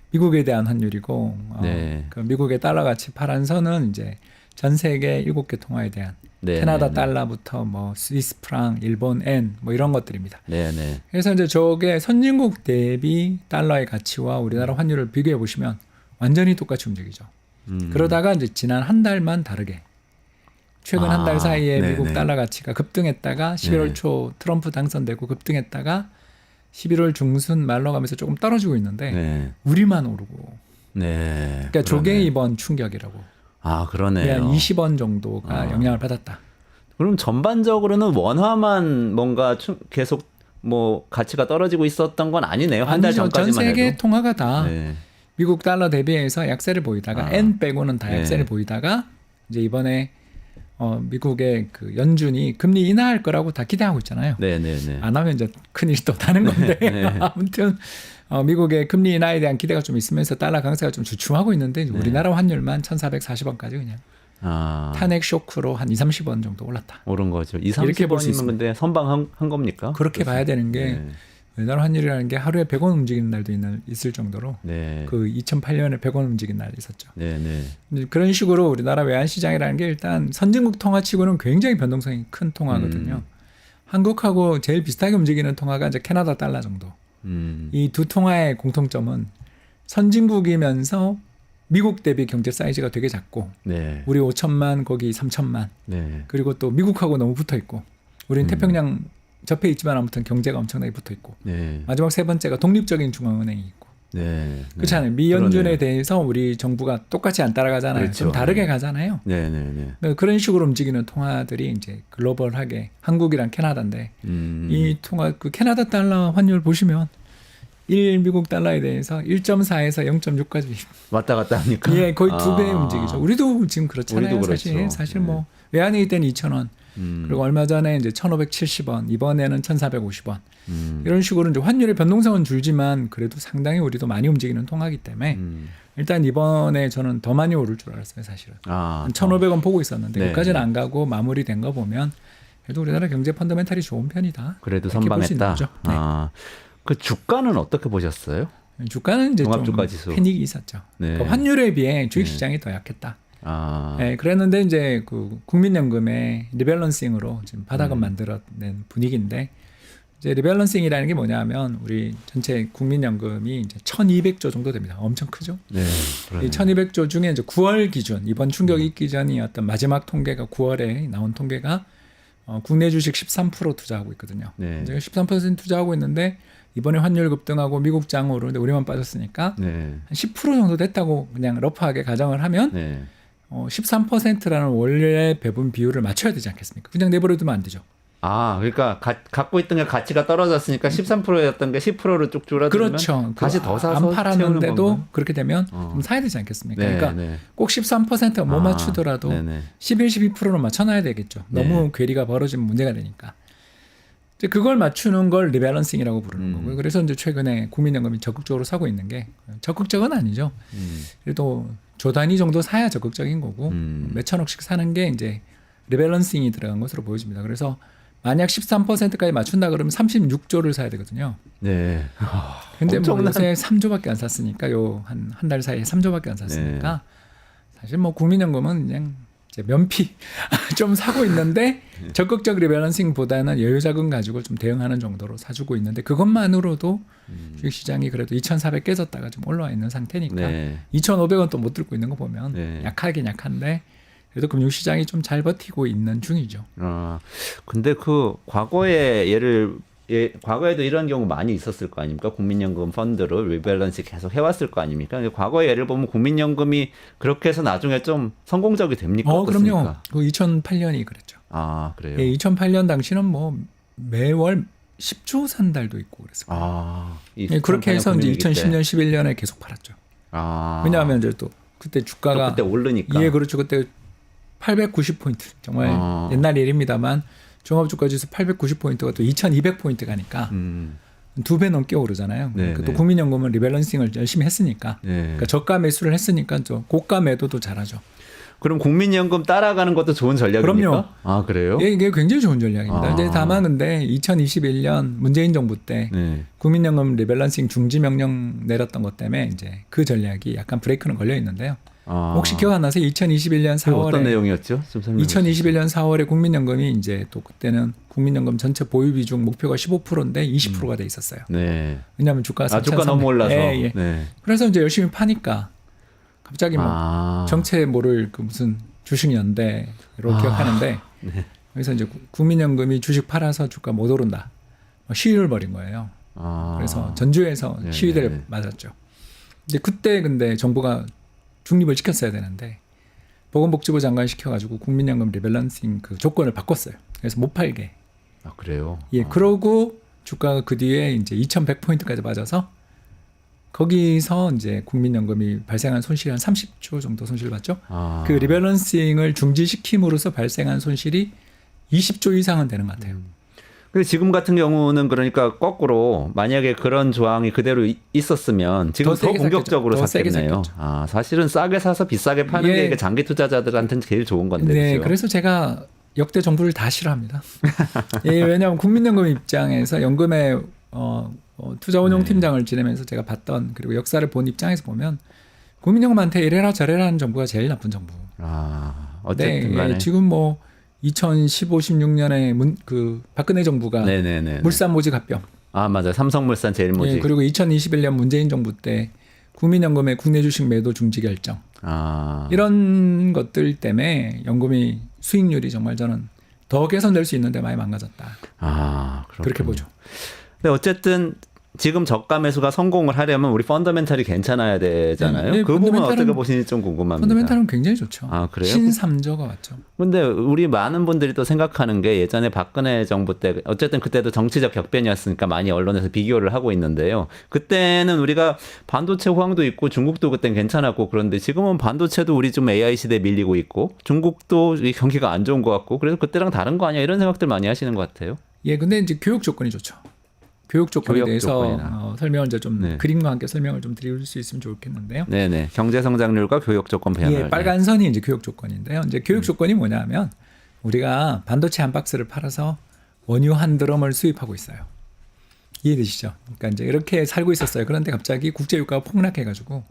미국에 대한 환율이고 네. 그 미국의 달러 가치 파란 선은 이제 전 세계 7개 통화에 대한 네, 캐나다 네, 네. 달러부터 뭐 스위스 프랑, 일본 엔 뭐 이런 것들입니다. 네네. 그래서 이제 저게 선진국 대비 달러의 가치와 우리나라 환율을 비교해 보시면 완전히 똑같이 움직이죠. 그러다가 이제 지난 한 달만 다르게 최근 한 달 사이에 네네. 미국 달러 가치가 급등했다가 11월 네. 초 트럼프 당선되고 급등했다가 11월 중순 말로 가면서 조금 떨어지고 있는데 네. 우리만 오르고 네. 그러니까 저게 그러네. 이번 충격이라고. 그러네요. 한 20원 정도가 영향을 받았다. 그럼 전반적으로는 원화만 뭔가 계속 뭐 가치가 떨어지고 있었던 건 아니네요. 한 달 아니죠. 전까지만 전 세계 해도. 통화가 다 네. 미국 달러 대비해서 약세를 보이다가 엔 빼고는 다 약세를 네. 보이다가 이제 이번에 미국의 그 연준이 금리 인하할 거라고 다 기대하고 있잖아요. 네네네. 안 하면 이제 큰일이 또 나는 건데 네. 아무튼 미국의 금리 인하에 대한 기대가 좀 있으면서 달러 강세가 좀 주춤하고 있는데 네. 우리나라 환율만 1,440원까지 그냥 탄핵 쇼크로 한 2, 30원 정도 올랐다. 오른 거죠. 2, 이렇게 볼수 30원이면 있습니다. 근데 선방한 겁니까? 그렇게 봐야 되는 게 네. 우리나라 환율이라는 게 하루에 100원 움직이는 날도 있을 정도로 네. 그 2008년에 100원 움직인 날이 있었죠. 네네. 이제 그런 식으로 우리나라 외환시장이라는 게 일단 선진국 통화치고는 굉장히 변동성이 큰 통화거든요. 한국하고 제일 비슷하게 움직이는 통화가 이제 캐나다 달러 정도. 이 두 통화의 공통점은 선진국이면서 미국 대비 경제 사이즈가 되게 작고 네. 우리 5천만 거기 3천만 네. 그리고 또 미국하고 너무 붙어 있고 우리는 태평양 접해 있지만 아무튼 경제가 엄청나게 붙어 있고 네. 마지막 세 번째가 독립적인 중앙은행이 있고 네. 그렇잖아요. 미 연준에 그러네요. 대해서 우리 정부가 똑같이 안 따라가잖아요. 그렇죠. 좀 다르게 가잖아요. 네네네. 그런 식으로 움직이는 통화들이 이제 글로벌하게 한국이랑 캐나다인데 이 통화 그 캐나다 달러 환율 보시면 1 미국 달러에 대해서 1.4에서 0.6까지 왔다 갔다 하니까. 예, 거의 두 배 움직이죠. 우리도 지금 그렇잖아요. 우리도 사실 그렇죠. 사실 뭐 외환위기 때는 2,000원 그리고 얼마 전에 이제 1,570원 이번에는 1,450원 이런 식으로 이제 환율의 변동성은 줄지만 그래도 상당히 우리도 많이 움직이는 통화이기 때문에 일단 이번에 저는 더 많이 오를 줄 알았어요, 사실은. 한 1,500원 보고 있었는데 네. 여기까지는 안 가고 마무리된 거 보면 그래도 우리나라 경제 펀더멘탈이 좋은 편이다. 그래도 이렇게 볼수 있는 선방했다. 거죠. 네. 그 주가는 어떻게 보셨어요? 주가는 이제 좀 종합주가지수. 패닉이 있었죠. 네. 그 환율에 비해 주식시장이 더 약했다. 네, 그랬는데 이제 그 국민연금의 리밸런싱으로 지금 바닥은 만들어낸 분위기인데 이제 리밸런싱이라는 게 뭐냐면 우리 전체 국민연금이 이제 1,200조 정도 됩니다. 엄청 크죠. 네. 이 1,200조 중에 이제 9월 기준 이번 충격이 있기 전이었던 마지막 통계가 9월에 나온 통계가 국내 주식 13% 투자하고 있거든요. 네. 이제 13% 투자하고 있는데 이번에 환율 급등하고 미국 장으로 근데 우리만 빠졌으니까 네. 한 10% 정도 됐다고 그냥 러프하게 가정을 하면 네. 13%라는 원래 배분 비율을 맞춰야 되지 않겠습니까? 그냥 내버려두면 안 되죠. 그러니까 갖고 있던 게 가치가 떨어졌으니까 13%였던 게 10%로 쭉 줄어들면 그렇죠. 다시 그 더 사서 안 팔았는데도 채우는 그렇게 되면 좀 사야 되지 않겠습니까? 네, 그러니까 네. 꼭 13%가 못 맞추더라도 네네. 11, 12%로 맞춰놔야 되겠죠. 네. 너무 괴리가 벌어지면 문제가 되니까. 이제 그걸 맞추는 걸 리밸런싱이라고 부르는 거고요. 그래서 이제 최근에 국민연금이 적극적으로 사고 있는 게 적극적은 아니죠. 그래도 조 단위 정도 사야 적극적인 거고 몇 천억씩 사는 게 이제 리밸런싱이 들어간 것으로 보여집니다. 그래서 만약 13%까지 맞춘다 그러면 36조를 사야 되거든요. 네. 근데 뭐 엄청난- 요새 3조밖에 안 샀으니까 요 한 달 사이에 3조밖에 안 샀으니까 사실 뭐 국민연금은 그냥 이제 면피 좀 사고 있는데 적극적 리밸런싱보다는 여유자금 가지고 좀 대응하는 정도로 사주고 있는데 그것만으로도 주식시장이 그래도 2,400 깨졌다가 좀 올라와 있는 상태니까 네. 2,500원 또 못 들고 있는 거 보면 네. 약하긴 약한데 그래도 금융시장이 좀 잘 버티고 있는 중이죠. 근데 그 과거에도 이런 경우 많이 있었을 거 아닙니까? 국민연금 펀드를 리밸런싱 계속 해왔을 거 아닙니까? 근데 과거의 예를 보면 국민연금이 그렇게 해서 나중에 좀 성공적이 됩니까? 그럼요. 어떻습니까? 그 2008년이 그랬죠. 아, 그래요? 예, 2008년 당시는 뭐 매월 10조 산 달도 있고 그랬어요. 예, 그렇게 해서 이제 2010년, 11년에 계속 팔았죠. 왜냐하면 이제 또 그때 주가가 그때 오르니까. 예, 그렇죠. 그때 890포인트 정말 옛날 일입니다만 종합주가지수 890포인트가 또 2200포인트 가니까 2배 넘게 오르잖아요. 네, 또 네. 국민연금은 리밸런싱을 열심히 했으니까 네. 그러니까 저가 매수를 했으니까 또 고가 매도도 잘하죠. 그럼 국민연금 따라가는 것도 좋은 전략입니까? 그럼요. 아, 그래요? 예, 이게 굉장히 좋은 전략입니다. 이제 다만 근데 2021년 문재인 정부 때 네. 국민연금 리밸런싱 중지 명령 내렸던 것 때문에 이제 그 전략이 약간 브레이크는 걸려 있는데요. 혹시 기억 안 나세요? 2021년 그 어떤 4월에 내용이었죠? 좀 설명해 2021년 4월에 국민연금이 이제 또 그때는 국민연금 전체 보유 비중 목표가 15%인데 20%가 돼 있었어요. 네. 왜냐하면 주가 주가 너무 올라서. 예, 예. 네. 그래서 이제 열심히 파니까 갑자기 뭐 정체 모를 그 무슨 주식연대로 기억하는데 그래서 이제 국민연금이 주식 팔아서 주가 못 오른다. 시위를 벌인 거예요. 그래서 전주에서 네, 시위대를 네. 맞았죠. 이제 그때 근데 정부가 중립을 지켰어야 되는데 보건복지부 장관 시켜가지고 국민연금 리밸런싱 그 조건을 바꿨어요. 그래서 못 팔게. 아, 그래요? 예, 그러고 주가가 그 뒤에 이제 2,100포인트까지 맞아서 거기서 이제 국민연금이 발생한 손실이 한 30조 정도 손실을 봤죠. 그 리밸런싱을 중지시킴으로써 발생한 손실이 20조 이상은 되는 것 같아요. 근데 지금 같은 경우는 그러니까 거꾸로 만약에 그런 조항이 그대로 있었으면 지금 더 더 세게 공격적으로 샀겠죠. 더 세게 샀겠네요. 샀겠죠. 사실은 싸게 사서 비싸게 파는 예. 게 이게 장기 투자자들한테는 제일 좋은 건데. 네, 그렇죠? 그래서 제가 역대 정부를 다 싫어합니다. 예, 왜냐하면 국민연금 입장에서 연금의 투자운용팀장을 지내면서 제가 봤던 그리고 역사를 본 입장에서 보면 국민연금한테 이래라 저래라 하는 정부가 제일 나쁜 정부. 어쨌든 간에. 네, 지금 뭐 2015, 16년에 그 박근혜 정부가 네네네. 물산 모집 합병. 맞아요. 삼성물산 제일 모직. 예, 그리고 2021년 문재인 정부 때 국민연금의 국내 주식 매도 중지 결정. 이런 것들 때문에 연금이 수익률이 정말 저는 더 개선될 수 있는데 많이 망가졌다. 그렇게 보죠. 근데 어쨌든 지금 저가 매수가 성공을 하려면 우리 펀더멘탈이 괜찮아야 되잖아요. 네, 그 부분 펀더멘탈은- 어떻게 보시는지 좀 궁금합니다. 펀더멘탈은 굉장히 좋죠. 그래요? 신삼조가 왔죠. 근데 우리 많은 분들이 또 생각하는 게 예전에 박근혜 정부 때 어쨌든 그때도 정치적 격변이었으니까 많이 언론에서 비교를 하고 있는데요. 그때는 우리가 반도체 호황도 있고 중국도 그땐 괜찮았고 그런데 지금은 반도체도 우리 좀 AI 시대에 밀리고 있고 중국도 이 경기가 안 좋은 것 같고 그래서 그때랑 다른 거 아니야 이런 생각들 많이 하시는 것 같아요. 예, 근데 이제 교육 조건이 좋죠. 교육 조건에 교육 대해서 조건이나. 설명을 이제 좀 네. 그림과 함께 설명을 좀 드릴 수 있으면 좋겠는데요. 네네. 경제 성장률과 교육 조건 배열. 예, 빨간 선이 이제 교육 조건인데요. 이제 교육 조건이 뭐냐면 우리가 반도체 한 박스를 팔아서 원유 한 드럼을 수입하고 있어요. 이해되시죠? 그러니까 이제 이렇게 살고 있었어요. 그런데 갑자기 국제 유가가 폭락해가지고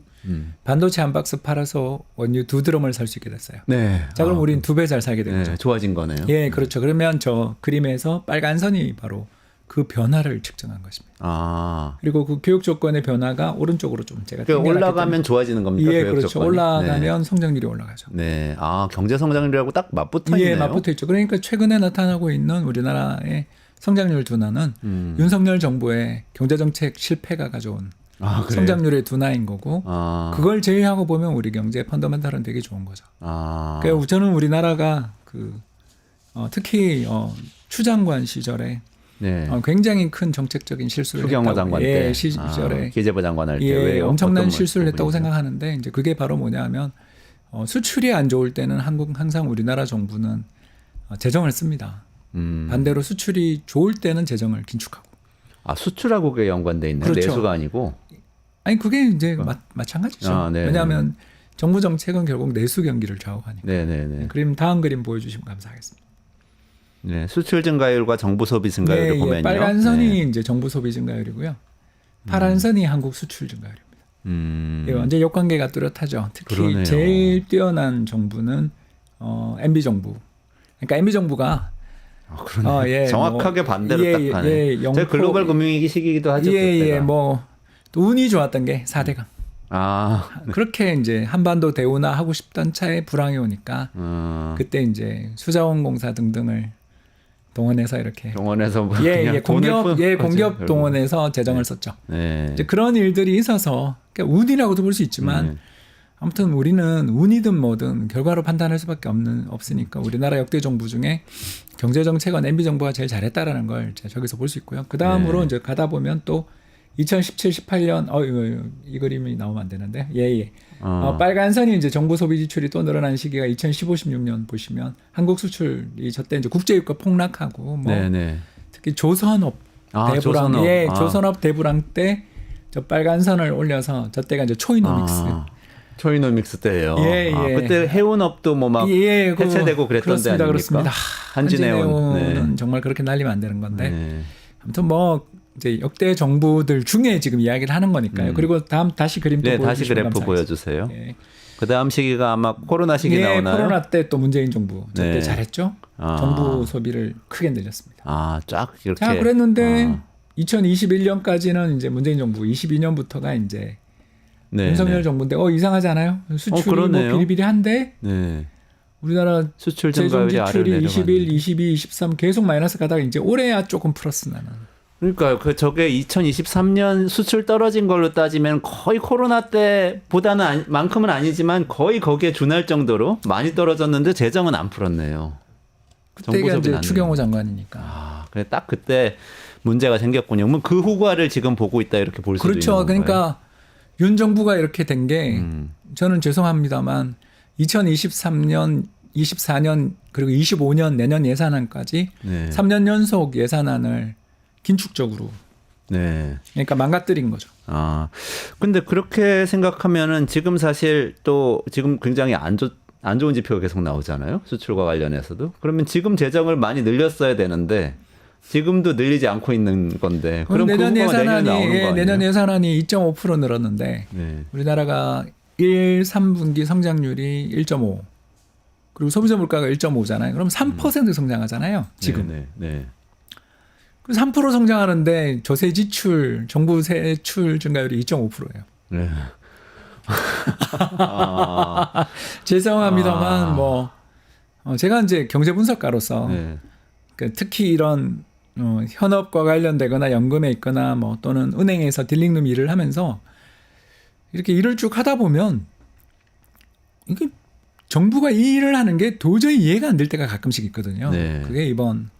반도체 한 박스 팔아서 원유 2드럼을 살 수 있게 됐어요. 네. 자, 그럼 우리는 2배 잘 살게 되죠. 네, 좋아진 거네요. 예, 그렇죠. 그러면 저 그림에서 빨간 선이 바로 그 변화를 측정한 것입니다. 그리고 그 교육 조건의 변화가 오른쪽으로 좀 제가 그러니까 땡겨놨기 올라가면 때문에. 좋아지는 겁니까? 예, 교육 그렇죠. 조건이? 올라가면 성장률이 올라가죠. 네. 경제 성장률하고 딱 맞붙어 있네요. 예, 맞붙어 있죠. 그러니까 최근에 나타나고 있는 우리나라의 성장률 둔화는 윤석열 정부의 경제정책 실패가 가져온 그래요? 성장률의 둔화인 거고 그걸 제외하고 보면 우리 경제 펀더멘탈은 되게 좋은 거죠. 그러니까 저는 우리나라가 특히 추 장관 시절에 네. 굉장히 큰 정책적인 실수를 추경호 했다고. 장관 예, 때 시절에 기재부 장관 할 때 예, 왜요? 엄청난 어떤 실수를 했다고 부분이죠? 생각하는데 이제 그게 바로 뭐냐면 수출이 안 좋을 때는 항상 우리나라 정부는 재정을 씁니다. 반대로 수출이 좋을 때는 재정을 긴축하고. 아, 수출하고 그게 연관돼 있네요. 그렇죠. 내수가 아니고. 아니 그게 이제 마찬가지죠. 아, 네, 왜냐하면 정부 정책은 결국 내수 경기를 좌우하니까. 네네네. 그림 다음 그림 보여주시면 감사하겠습니다. 네, 수출 증가율과 정부 소비 증가율을 보면요. 빨간 선이 네. 이제 정부 소비 증가율이고요. 파란 선이 한국 수출 증가율입니다. 이게 완전 역관계가 뚜렷하죠. 특히 그러네요. 제일 뛰어난 정부는 MB 정부. 그러니까 MB 정부가 그러네요. 정확하게 반대로 딱 가네. 영포- 저희 글로벌 금융위기 시기이기도 하죠. 예, 그때가. 또 운이 좋았던 게 4대강. 아, 그렇게 이제 한반도 대운하 하고 싶던 차에 불황이 오니까 그때 이제 수자원공사 등등을 동원해서 이렇게 병원에서 뭐 그냥 돈을 푼 거죠, 공기업 결국. 동원해서 재정을 썼죠. 네. 이제 그런 일들이 있어서 그러니까 운이라고도 볼 수 있지만 아무튼 우리는 운이든 뭐든 결과로 판단할 수밖에 없으니까 우리나라 역대 정부 중에 경제 정책은 MB 정부가 제일 잘했다라는 걸 이제 저기서 볼 수 있고요. 그 다음으로 네. 이제 가다 보면 또 2017, 18년 이 그림이 나오면 안 되는데 빨간 선이 이제 정부 소비 지출이 또 늘어난 시기가 2015, 16년 보시면 한국 수출이 저때 이제 국제유가 폭락하고 뭐 네네. 특히 조선업 대불황 조선업. 조선업 대불황 때 저 빨간 선을 올려서 저때가 이제 초이노믹스 초이노믹스 때예요. 예, 아, 예. 그때 해운업도 뭐 막 해체되고 그랬던 데 아닙니까? 그렇습니다. 한진해운. 한진해운은 정말 그렇게 날리면 안 되는 건데 네. 아무튼 뭐 이제 역대 정부들 중에 지금 이야기를 하는 거니까요. 그리고 다시 그림 또 네, 다시 보여주시면 그래프 감사하겠습니다. 보여주세요. 예. 그 다음 시기가 아마 코로나 시기 나오나요? 코로나 때 또 문재인 정부 저때 네. 잘했죠. 정부 소비를 크게 늘렸습니다. 아, 쫙 이렇게. 자, 그랬는데 2021년까지는 이제 문재인 정부, 22년부터가 이제 윤석열 정부인데 이상하지 않아요? 수출이 뭐 그러네요. 비리비리한데 네. 우리나라 수출 재정 증가율이 아래로 지출이 21, 내려가는. 22, 23 계속 마이너스 가다가 이제 올해야 조금 플러스 나는. 그러니까요. 저게 2023년 수출 떨어진 걸로 따지면 거의 코로나 때보다는 만큼은 아니지만 거의 거기에 준할 정도로 많이 떨어졌는데 재정은 안 풀었네요. 그때가 이제 안 추경호 늘어나요. 장관이니까. 그래 딱 그때 문제가 생겼군요. 그럼 그 후과를 지금 보고 있다 이렇게 볼 수도 그렇죠. 있는 건가요? 그러니까 윤 정부가 이렇게 된 게 저는 죄송합니다만 2023년, 24년 그리고 25년 내년 예산안까지 네. 3년 연속 예산안을 긴축적으로 네. 그러니까 망가뜨린 거죠. 근데 그렇게 생각하면은 지금 사실 또 지금 굉장히 안 좋은 지표가 계속 나오잖아요. 수출과 관련해서도. 그러면 지금 재정을 많이 늘렸어야 되는데 지금도 늘리지 않고 있는 건데. 그럼 내년 그 후보가 내년에 나오는 거 아니에요? 내년 예산안이 2.5% 늘었는데 네. 우리나라가 1, 3분기 성장률이 1.5 그리고 소비자 물가가 1.5잖아요. 그럼 3% 성장하잖아요. 지금. 네. 네. 그 3% 성장하는데 조세 지출, 정부 세출 증가율이 2.5%예요. 네. 죄송합니다만 뭐 제가 이제 경제 분석가로서 네. 그 특히 이런 현업과 관련되거나 연금에 있거나 뭐 또는 은행에서 딜링룸 일을 하면서 이렇게 일을 쭉 하다 보면 이게 정부가 이 일을 하는 게 도저히 이해가 안 될 때가 가끔씩 있거든요. 네. 그게 이번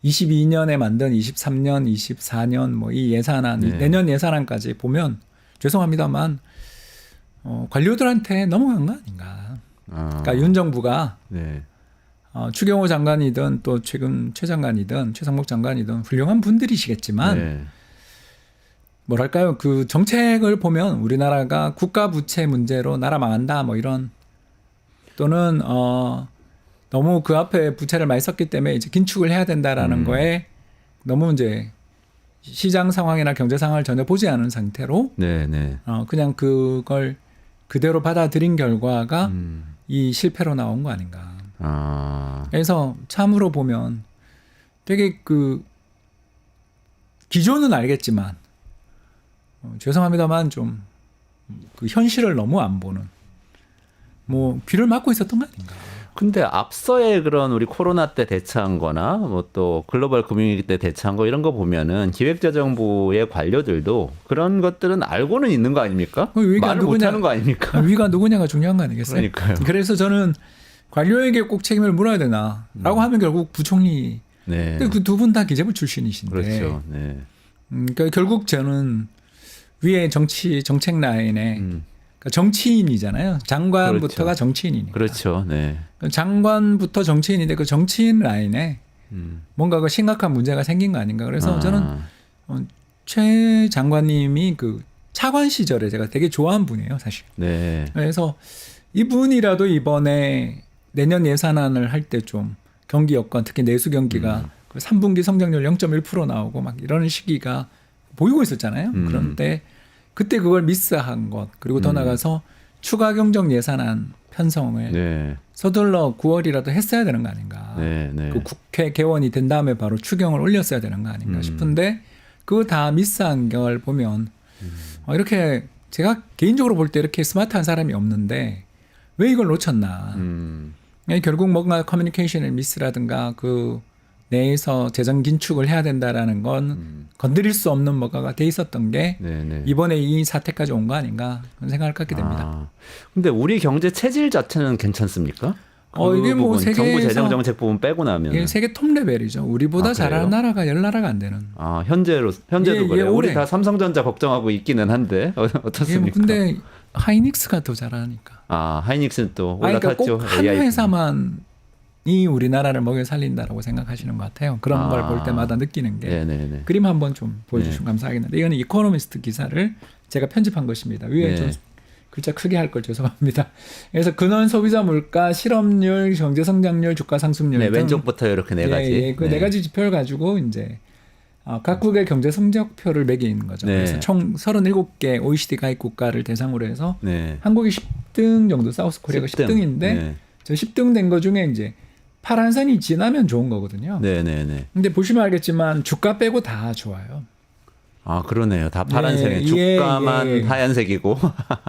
22년에 만든 23년, 24년 뭐 이 예산안, 네. 내년 예산안까지 보면 죄송합니다만 관료들한테 넘어간 거 아닌가. 그러니까 윤 정부가 네. 추경호 장관이든 또 최근 최 장관이든 최상목 장관이든 훌륭한 분들이시겠지만 네. 뭐랄까요 그 정책을 보면 우리나라가 국가 부채 문제로 나라 망한다 뭐 이런 또는 너무 그 앞에 부채를 많이 썼기 때문에 이제 긴축을 해야 된다라는 거에 너무 이제 시장 상황이나 경제 상황을 전혀 보지 않은 상태로 네. 네. 그냥 그걸 그대로 받아들인 결과가 이 실패로 나온 거 아닌가. 그래서 참으로 보면 되게 그 기존은 알겠지만 죄송합니다만 좀 그 현실을 너무 안 보는 뭐 귀를 막고 있었던 거 아닌가. 근데 앞서의 그런 우리 코로나 때 대처한 거나 뭐 또 글로벌 금융위기 때 대처한 거 이런 거 보면은 기획재정부의 관료들도 그런 것들은 알고는 있는 거 아닙니까? 말을 못 하는 거 아닙니까? 위가 누구냐가 중요한 거 아니겠어요? 그러니까요. 그래서 저는 관료에게 꼭 책임을 물어야 되나라고 하면 결국 부총리. 네. 근데 그 두 분 다 기재부 출신이신데. 그렇죠. 네. 그러니까 결국 저는 위에 정책 라인에 그러니까 정치인이잖아요. 장관부터가 그렇죠. 정치인이니까. 그렇죠. 네. 장관부터 정치인인데 그 정치인 라인에 뭔가 그 심각한 문제가 생긴 거 아닌가. 그래서 아. 저는 최 장관님이 그 차관 시절에 제가 되게 좋아한 분이에요, 사실. 네. 그래서 이분이라도 이번에 내년 예산안을 할 때 좀 경기 여건, 특히 내수 경기가 그 3분기 성장률 0.1% 나오고 막 이런 시기가 보이고 있었잖아요. 그런데 그때 그걸 미스한 것, 그리고 더 나가서 추가 경정 예산안 편성을 네. 서둘러 9월이라도 했어야 되는 거 아닌가. 네. 네. 그 국회 개원이 된 다음에 바로 추경을 올렸어야 되는 거 아닌가 싶은데 그거 다 미스한 걸 보면 이렇게 제가 개인적으로 볼 때 이렇게 스마트한 사람이 없는데 왜 이걸 놓쳤나. 결국 뭔가 커뮤니케이션의 미스라든가 그 내에서 재정 긴축을 해야 된다라는 건 건드릴 수 없는 뭐가가 돼 있었던 게 네. 네. 이번에 이 사태까지 온 거 아닌가 그런 생각을 갖게 됩니다. 아, 근데 우리 경제 체질 자체는 괜찮습니까? 이게 뭐 부분, 정부 세계에서 재정 정책 부분 빼고 나면 이게 세계 톱 레벨이죠. 우리보다 아, 잘하는 그래요? 나라가 10나라가 안 되는. 현재도 예, 그래요. 우리 올해. 다 삼성전자 걱정하고 있기는 한데 이게 뭐 어떻습니까? 근데 하이닉스가 더 잘하니까. 하이닉스는 또 그러니까 올라탔죠. 꼭 한 AI. 회사만이 우리나라를 먹여 살린다라고 생각하시는 것 같아요. 그런 걸 볼 때마다 느끼는 게. 네네네. 그림 한번 좀 보여주시면 감사하겠는데 이거는 이코노미스트 기사를 제가 편집한 것입니다. 위에 네. 좀 글자 크게 할 걸 죄송합니다. 그래서 근원 소비자 물가, 실업률, 경제 성장률, 주가 상승률 네, 등 왼쪽부터 이렇게 네 가지. 예, 그 네 가지 지표를 가지고 이제 각국의 경제 성적표를 매기는 거죠. 네. 그래서 총 37개 OECD 가입 국가를 대상으로 해서 네. 한국이 10등 정도, 사우스 코리아가 10등인데 네. 저 10등 된 거 중에 이제 파란 선이 지나면 좋은 거거든요. 네네네. 근데 보시면 알겠지만 주가 빼고 다 좋아요. 그러네요. 다 파란색에 예, 주가만 예. 하얀색이고.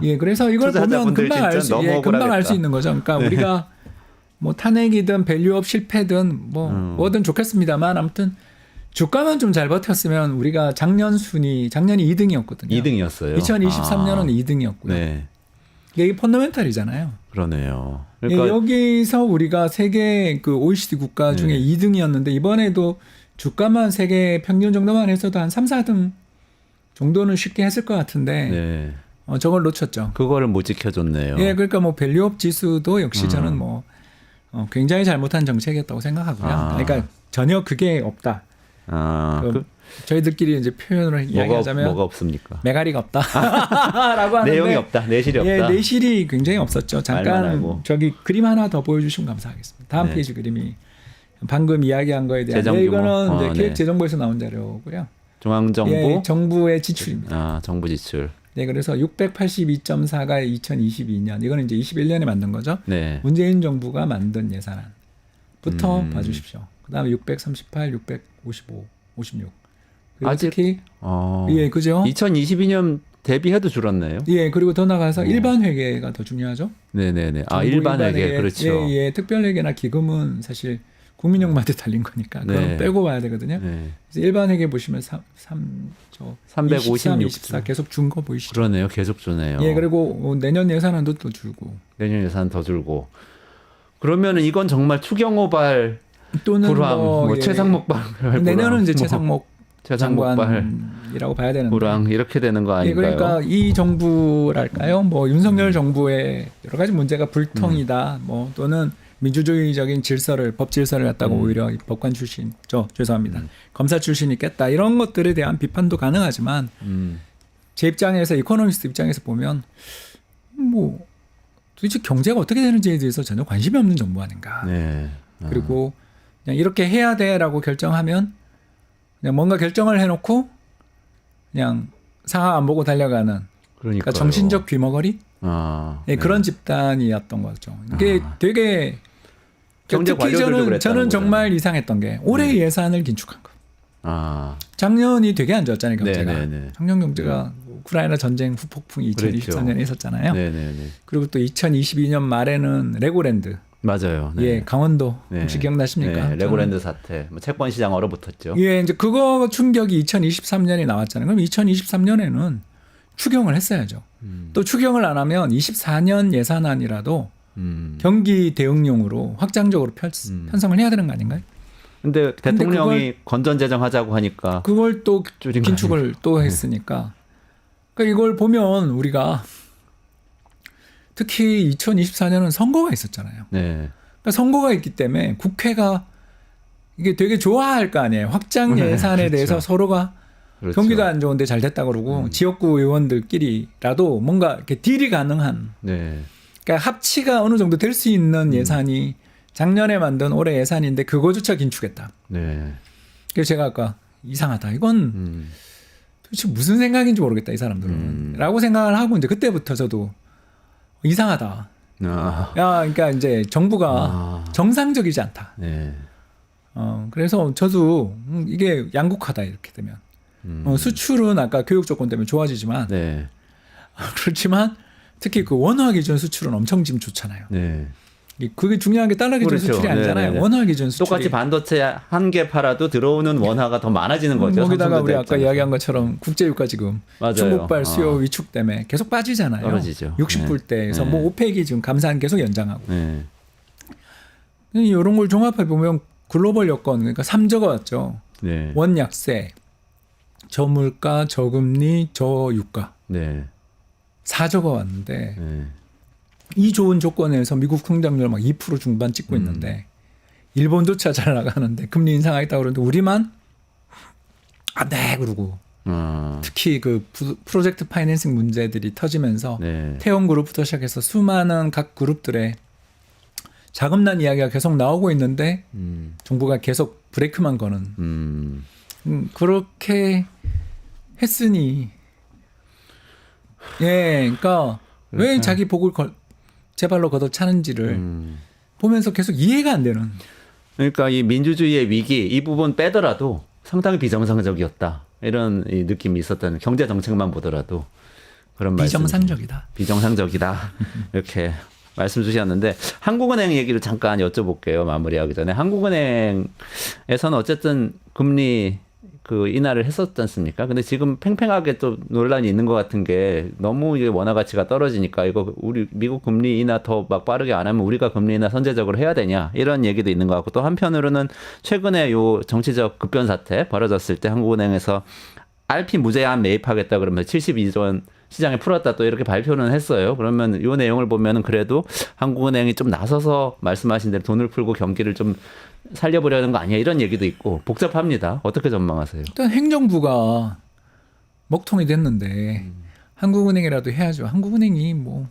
예, 그래서 이걸 보면 투자자분들 금방 알 진짜 수, 너무 금방 알 억울하겠다. 수 있는 거죠. 그러니까 우리가 뭐 탄핵이든 밸류업 실패든 뭐든 좋겠습니다만 아무튼 주가만 좀 잘 버텼으면 우리가 작년이 2등이었거든요. 2등이었어요. 2023년은 2등이었고요. 네. 이게 펀더멘탈이잖아요. 그러네요. 예, 그러니까 여기서 우리가 세계 그 OECD 국가 중에 2등이었는데 이번에도 주가만 세계 평균 정도만 해서도 한 3, 4등 정도는 쉽게 했을 것 같은데 네. 저걸 놓쳤죠. 그거를 못 지켜줬네요. 예, 그러니까 뭐 밸류업 지수도 역시 저는 뭐 굉장히 잘못한 정책이었다고 생각하고요. 그러니까 전혀 그게 없다. 저희들끼리 이제 표현을 이야기하자면 뭐가 없습니까? 메가리가 없다라고 하는데 내용이 없다. 내실이 없다. 예, 내실이 굉장히 없었죠. 말만 잠깐 하고. 저기 그림 하나 더 보여주시면 감사하겠습니다. 다음 네. 페이지 그림이 방금 이야기한 거에 대한 재정 규모. 이거는 이제 네. 기획재정부에서 나온 자료고요. 중앙정부. 예, 정부의 지출입니다. 정부 지출. 네, 그래서 682.4가 2022년 이거는 이제 21년에 만든 거죠. 네. 문재인 정부가 만든 예산안부터 봐주십시오. 그다음에 638, 655, 56. 그리고 아직- 특히 어. 예, 그죠? 2022년 대비해도 줄었네요. 예, 그리고 더 나가서 일반 회계가 더 중요하죠. 네네네. 정부 일반 회계 그렇죠. 예, 예, 특별 회계나 기금은 사실 국민연금한테 달린 거니까 그건 네. 빼고 봐야 되거든요. 네. 그래서 일반 회계 보시면 356 23, 24 계속 준 거 보이시죠? 그러네요. 계속 주네요. 예, 그리고 내년 예산안도 또 줄고 내년 예산 더 줄고. 그러면은 이건 정말 추경호발 또는 불황, 뭐 예, 최상목발 내년은 이제 최상목 최상목발 장관이라고 봐야 되는데. 불황 이렇게 되는 거 예, 아닌가요? 그러니까 이 정부랄까요? 뭐 윤석열 정부의 여러 가지 문제가 불통이다. 뭐 또는 민주주의적인 법 질서를 갖다가 오히려 이 법관 출신, 죄송합니다. 검사 출신이 깼다. 이런 것들에 대한 비판도 가능하지만 제 입장에서 이코노미스트 입장에서 보면 뭐 도대체 경제가 어떻게 되는지에 대해서 전혀 관심이 없는 정부 아닌가. 네. 그리고 그냥 이렇게 해야 돼라고 결정하면 그냥 뭔가 결정을 해놓고 그냥 상황 안 보고 달려가는 그러니까 정신적 귀머거리 예, 그런 집단이었던 거죠. 이게 되게 경제 특히 관료들도 그랬다는 저는 정말 거잖아요. 이상했던 게 올해 예산을 긴축한 거. 작년이 되게 안 좋았잖아요, 경제가. 네네네. 작년 경제가 우크라이나 전쟁 후폭풍이 2023년에 있었잖아요. 네네네. 그리고 또 2022년 말에는 레고랜드. 맞아요. 네. 예, 강원도 네. 혹시 기억나십니까? 네, 레고랜드 사태, 뭐 채권 시장 얼어붙었죠. 예, 이제 그거 충격이 2023년에 나왔잖아요. 그럼 2023년에는 추경을 했어야죠. 또 추경을 안 하면 24년 예산안이라도 경기 대응용으로 확장적으로 편성을 해야 되는 거 아닌가요? 근데 대통령이 건전 재정하자고 하니까 그걸 또 줄인 거 긴축을 또 했으니까. 그러니까 이걸 보면 우리가 특히 2024년은 선거가 있었잖아요. 네. 그러니까 선거가 있기 때문에 국회가 이게 되게 좋아할 거 아니에요. 확장 예산에 대해서 서로가 그렇죠. 경기도 안 좋은데 잘 됐다 그러고 지역구 의원들끼리라도 뭔가 이렇게 딜이 가능한 네. 그러니까 합치가 어느 정도 될 수 있는 예산이 작년에 만든 올해 예산인데 그거조차 긴축했다. 네. 그래서 제가 아까 이상하다. 이건 도대체 무슨 생각인지 모르겠다 이 사람들은. 라고 생각을 하고 이제 그때부터 저도 이상하다. 아. 야, 그러니까 이제 정부가 정상적이지 않다. 네. 그래서 저도 이게 양극화다 이렇게 되면 수출은 아까 교육 조건 때문에 좋아지지만 네. 그렇지만 특히 그 원화 기준 수출은 엄청 지금 좋잖아요. 네. 그게 중요한 게 달러 기준 그렇죠. 수출이 아니잖아요. 네네네. 원화 기준 수출이. 똑같이 반도체 한 개 팔아도 들어오는 원화가 더 많아지는 거죠. 거기다가 우리 삼성전자 아까 입장에서. 이야기한 것처럼 국제유가 지금 맞아요. 중국발 수요 아. 위축 때문에 계속 빠지잖아요. 떨어지죠. 60불대에서 네. 뭐 오펙이 지금 감산 계속 연장하고. 네. 이런 걸 종합해 보면 글로벌 여건 그러니까 3저가 왔죠. 네. 원약세, 저물가, 저금리, 저유가. 네. 4저가 왔는데 네. 이 좋은 조건에서 미국 성장률 막 2% 중반 찍고 있는데 일본조차 잘 나가는데 금리 인상하겠다고 그러는데 우리만 안 돼 그러고 특히 그 프로젝트 파이낸싱 문제들이 터지면서 네. 태형그룹부터 시작해서 수많은 각 그룹들의 자금난 이야기가 계속 나오고 있는데 정부가 계속 브레이크만 거는 그렇게 했으니 예, 그러니까 왜 자기 복을 제 발로 걷어차는지를 보면서 계속 이해가 안 되는. 그러니까 이 민주주의의 위기 이 부분 빼더라도 상당히 비정상적이었다. 이런 이 느낌이 있었다는 경제 정책만 보더라도 그런 비정상적이다. 비정상적이다. 이렇게 말씀 주셨는데 한국은행 얘기를 잠깐 여쭤볼게요. 마무리하기 전에 한국은행에서는 어쨌든 금리 그 인하를 했었지 않습니까? 근데 지금 팽팽하게 또 논란이 있는 것 같은 게 너무 이게 원화 가치가 떨어지니까 이거 우리 미국 금리 인하 더 막 빠르게 안 하면 우리가 금리 인하 선제적으로 해야 되냐 이런 얘기도 있는 것 같고 또 한편으로는 최근에 요 정치적 급변 사태 벌어졌을 때 한국은행에서 RP 무제한 매입하겠다 그러면 72조 원 시장에 풀었다 또 이렇게 발표는 했어요. 그러면 이 내용을 보면은 그래도 한국은행이 좀 나서서 말씀하신 대로 돈을 풀고 경기를 좀 살려보려는 거 아니야 이런 얘기도 있고 복잡합니다. 어떻게 전망하세요? 일단 행정부가 먹통이 됐는데 한국은행이라도 해야죠. 한국은행이 뭐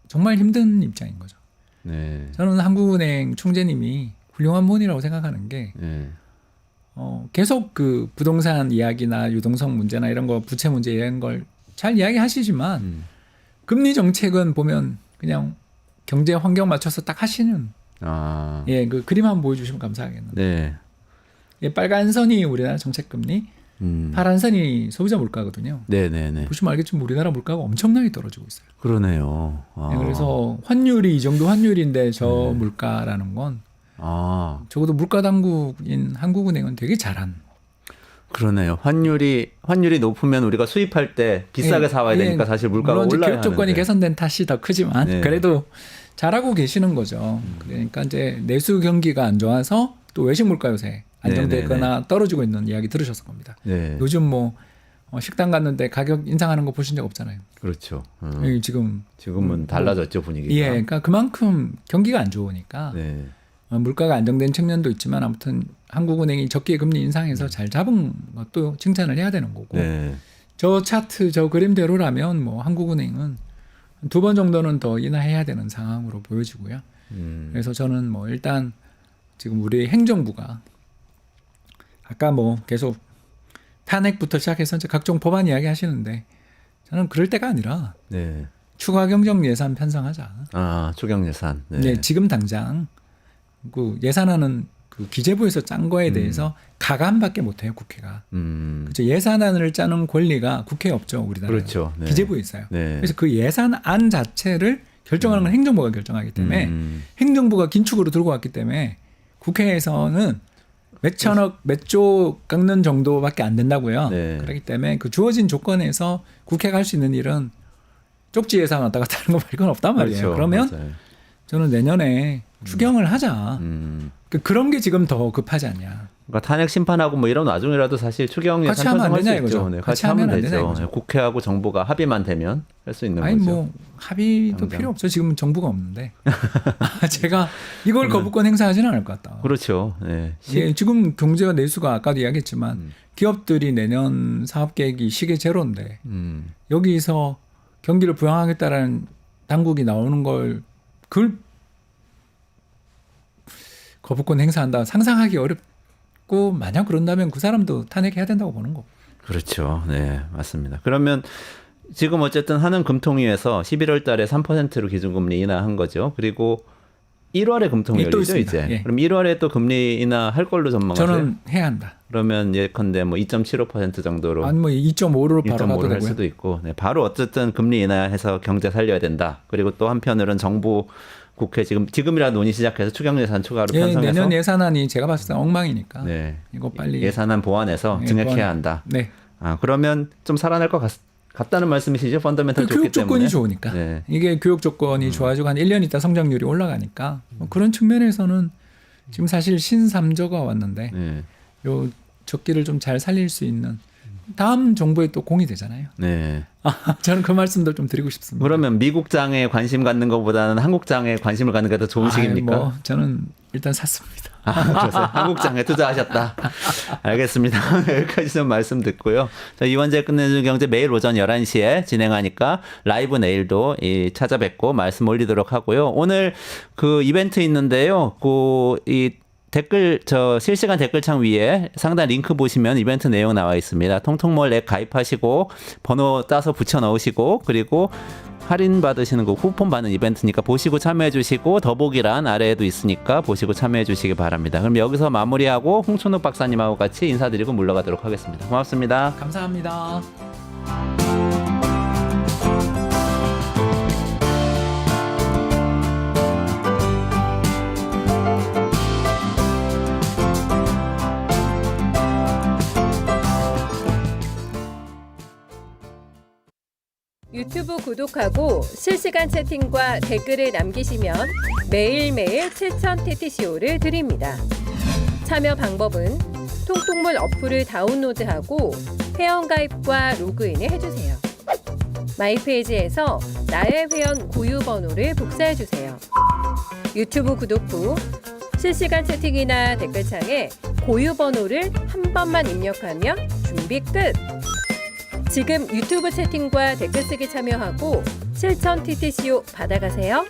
정말 힘든 입장인 거죠. 네. 저는 한국은행 총재님이 훌륭한 분이라고 생각하는 게 네. 계속 그 부동산 이야기나 유동성 문제나 이런 거 부채 문제 이런 걸 잘 이야기하시지만 금리 정책은 보면 그냥 경제 환경 맞춰서 딱 하시는 아. 예, 그 그림 한번 보여주시면 감사하겠는데 네. 예, 빨간 선이 우리나라 정책 금리, 파란 선이 소비자 물가거든요. 네네네. 보시면 알겠지만 우리나라 물가가 엄청나게 떨어지고 있어요. 그러네요. 아. 예, 그래서 환율이 이 정도 환율인데 저 물가라는 건 아. 적어도 물가 당국인 한국은행은 되게 잘한. 그러네요. 환율이 높으면 우리가 수입할 때 비싸게 예, 사와야 되니까 예, 사실 물가가 물론 이제 올라야 교육 조건이 하는데. 개선된 탓이 더 크지만 네. 그래도 잘하고 계시는 거죠. 그러니까 이제 내수 경기가 안 좋아서 또 외식 물가 요새 안정되거나 떨어지고 있는 이야기 들으셨을 겁니다. 네. 요즘 뭐 식당 갔는데 가격 인상하는 거 보신 적 없잖아요. 그렇죠. 여기 지금은 달라졌죠 분위기가. 예, 그러니까 그만큼 경기가 안 좋으니까 네. 물가가 안정된 측면도 있지만 아무튼 한국은행이 적기 금리 인상해서 잘 잡은 것도 칭찬을 해야 되는 거고. 네. 저 차트 저 그림대로라면 뭐 한국은행은 2번 정도는 더 인하해야 되는 상황으로 보여지고요. 그래서 저는 뭐 일단 지금 우리 행정부가 아까 뭐 계속 탄핵부터 시작해서 이제 각종 법안 이야기 하시는데 저는 그럴 때가 아니라 네. 추가 경정 예산 편성하자. 아 추경 예산. 네. 네, 지금 당장 그 예산안은 그 기재부에서 짠 거에 대해서 가감밖에 못해요 국회가. 그렇죠. 예산안을 짜는 권리가 국회에 없죠 우리나라. 그렇죠. 네. 기재부에 있어요. 네. 그래서 그 예산안 자체를 결정하는 건 행정부가 결정하기 때문에 행정부가 긴축으로 들고 왔기 때문에 국회에서는 몇 천억, 몇 조 깎는 정도밖에 안 된다고요. 네. 그렇기 때문에 그 주어진 조건에서 국회가 할 수 있는 일은 쪽지 예산 왔다 갔다 하는 거 말고는 없단 말이에요. 그렇죠. 그러면 맞아요. 저는 내년에 추경을 하자. 그런 게 지금 더 급하지 않냐. 그러니까 탄핵 심판하고 뭐 이런 와중이라도 사실 추경 같이 예산 하면 안 편성할 수 되냐, 있죠. 이거죠. 네, 같이 같이 하면 하면 안 되냐, 되죠. 이거죠. 네, 국회하고 정부가 합의만 되면 할 수 있는 아니 거죠. 뭐 합의도 당장. 필요 없죠. 지금은 정부가 없는데 제가 이걸 거부권 행사하지는 않을 것 같다. 그렇죠. 네. 예, 지금 경제가 내수가 아까도 이야기했지만 음. 기업들이 내년 사업 계획이 시계 제로인데 음. 여기서 경기를 부양하겠다라는 당국이 나오는 걸 그걸 거부권 행사한다 상상하기 어렵고 만약 그런다면 그 사람도 탄핵해야 된다고 보는 거고. 그렇죠. 네, 맞습니다. 그러면 지금 어쨌든 하는 금통위에서 11월 달에 3%로 기준금리 인하한 거죠. 그리고 1월에 금통위 예, 또 열리죠, 있습니다. 이제. 예. 그럼 1월에 또 금리 인하할 걸로 전망하세요? 저는 해야 한다. 그러면 예컨대 뭐 2.75% 정도로 아니 뭐 2.5로 바로 가도 1.5를 할 되고요. 수도 있고, 네, 바로 어쨌든 금리 인하해서 경제 살려야 된다. 그리고 또 한편으로는 정부 국회 지금이라 논의 시작해서 추경 예산 추가로 예, 편성해서 내년 예산안이 제가 봤을 때 엉망이니까 네, 이거 빨리 예산안 보완해서 예, 증액해야 보완. 한다. 네. 아, 그러면 좀 살아날 것 같다는 말씀이시죠? 펀더멘탈 그 좋기 교육 조건이 때문에. 좋으니까 네. 이게 교육 조건이 좋아지고 한 1년 있다 성장률이 올라가니까 뭐 그런 측면에서는 지금 사실 신삼조가 왔는데 네. 요 적기를 좀 잘 살릴 수 있는 다음 정부에 또 공이 되잖아요. 네. 저는 그 말씀도 좀 드리고 싶습니다. 그러면 미국장에 관심 갖는 것보다는 한국장에 관심을 갖는 게 더 좋은 시기입니까? 뭐 저는 일단 샀습니다. 그러세요? 한국장에 투자하셨다. 알겠습니다. 여기까지 좀 말씀 듣고요. 자, 이원재 끝내주는 경제 매일 오전 11시에 진행하니까 라이브 내일도 찾아뵙고 말씀 올리도록 하고요. 오늘 그 이벤트 있는데요. 이 댓글 실시간 댓글창 위에 상단 링크 보시면 이벤트 내용 나와 있습니다. 통통몰 앱 가입하시고 번호 따서 붙여 넣으시고 그리고 할인 받으시는 거 쿠폰 받는 이벤트니까 보시고 참여해 주시고 더보기란 아래에도 있으니까 보시고 참여해 주시기 바랍니다. 그럼 여기서 마무리하고 홍춘욱 박사님하고 같이 인사드리고 물러가도록 하겠습니다. 고맙습니다. 감사합니다. 유튜브 구독하고 실시간 채팅과 댓글을 남기시면 매일매일 7,000TTCO를 드립니다. 참여 방법은 통통물 어플을 다운로드하고 회원가입과 로그인을 해주세요. 마이페이지에서 나의 회원 고유 번호를 복사해주세요. 유튜브 구독 후 실시간 채팅이나 댓글창에 고유 번호를 한 번만 입력하면 준비 끝! 지금 유튜브 채팅과 댓글 쓰기 참여하고 실천 TTCO 받아가세요.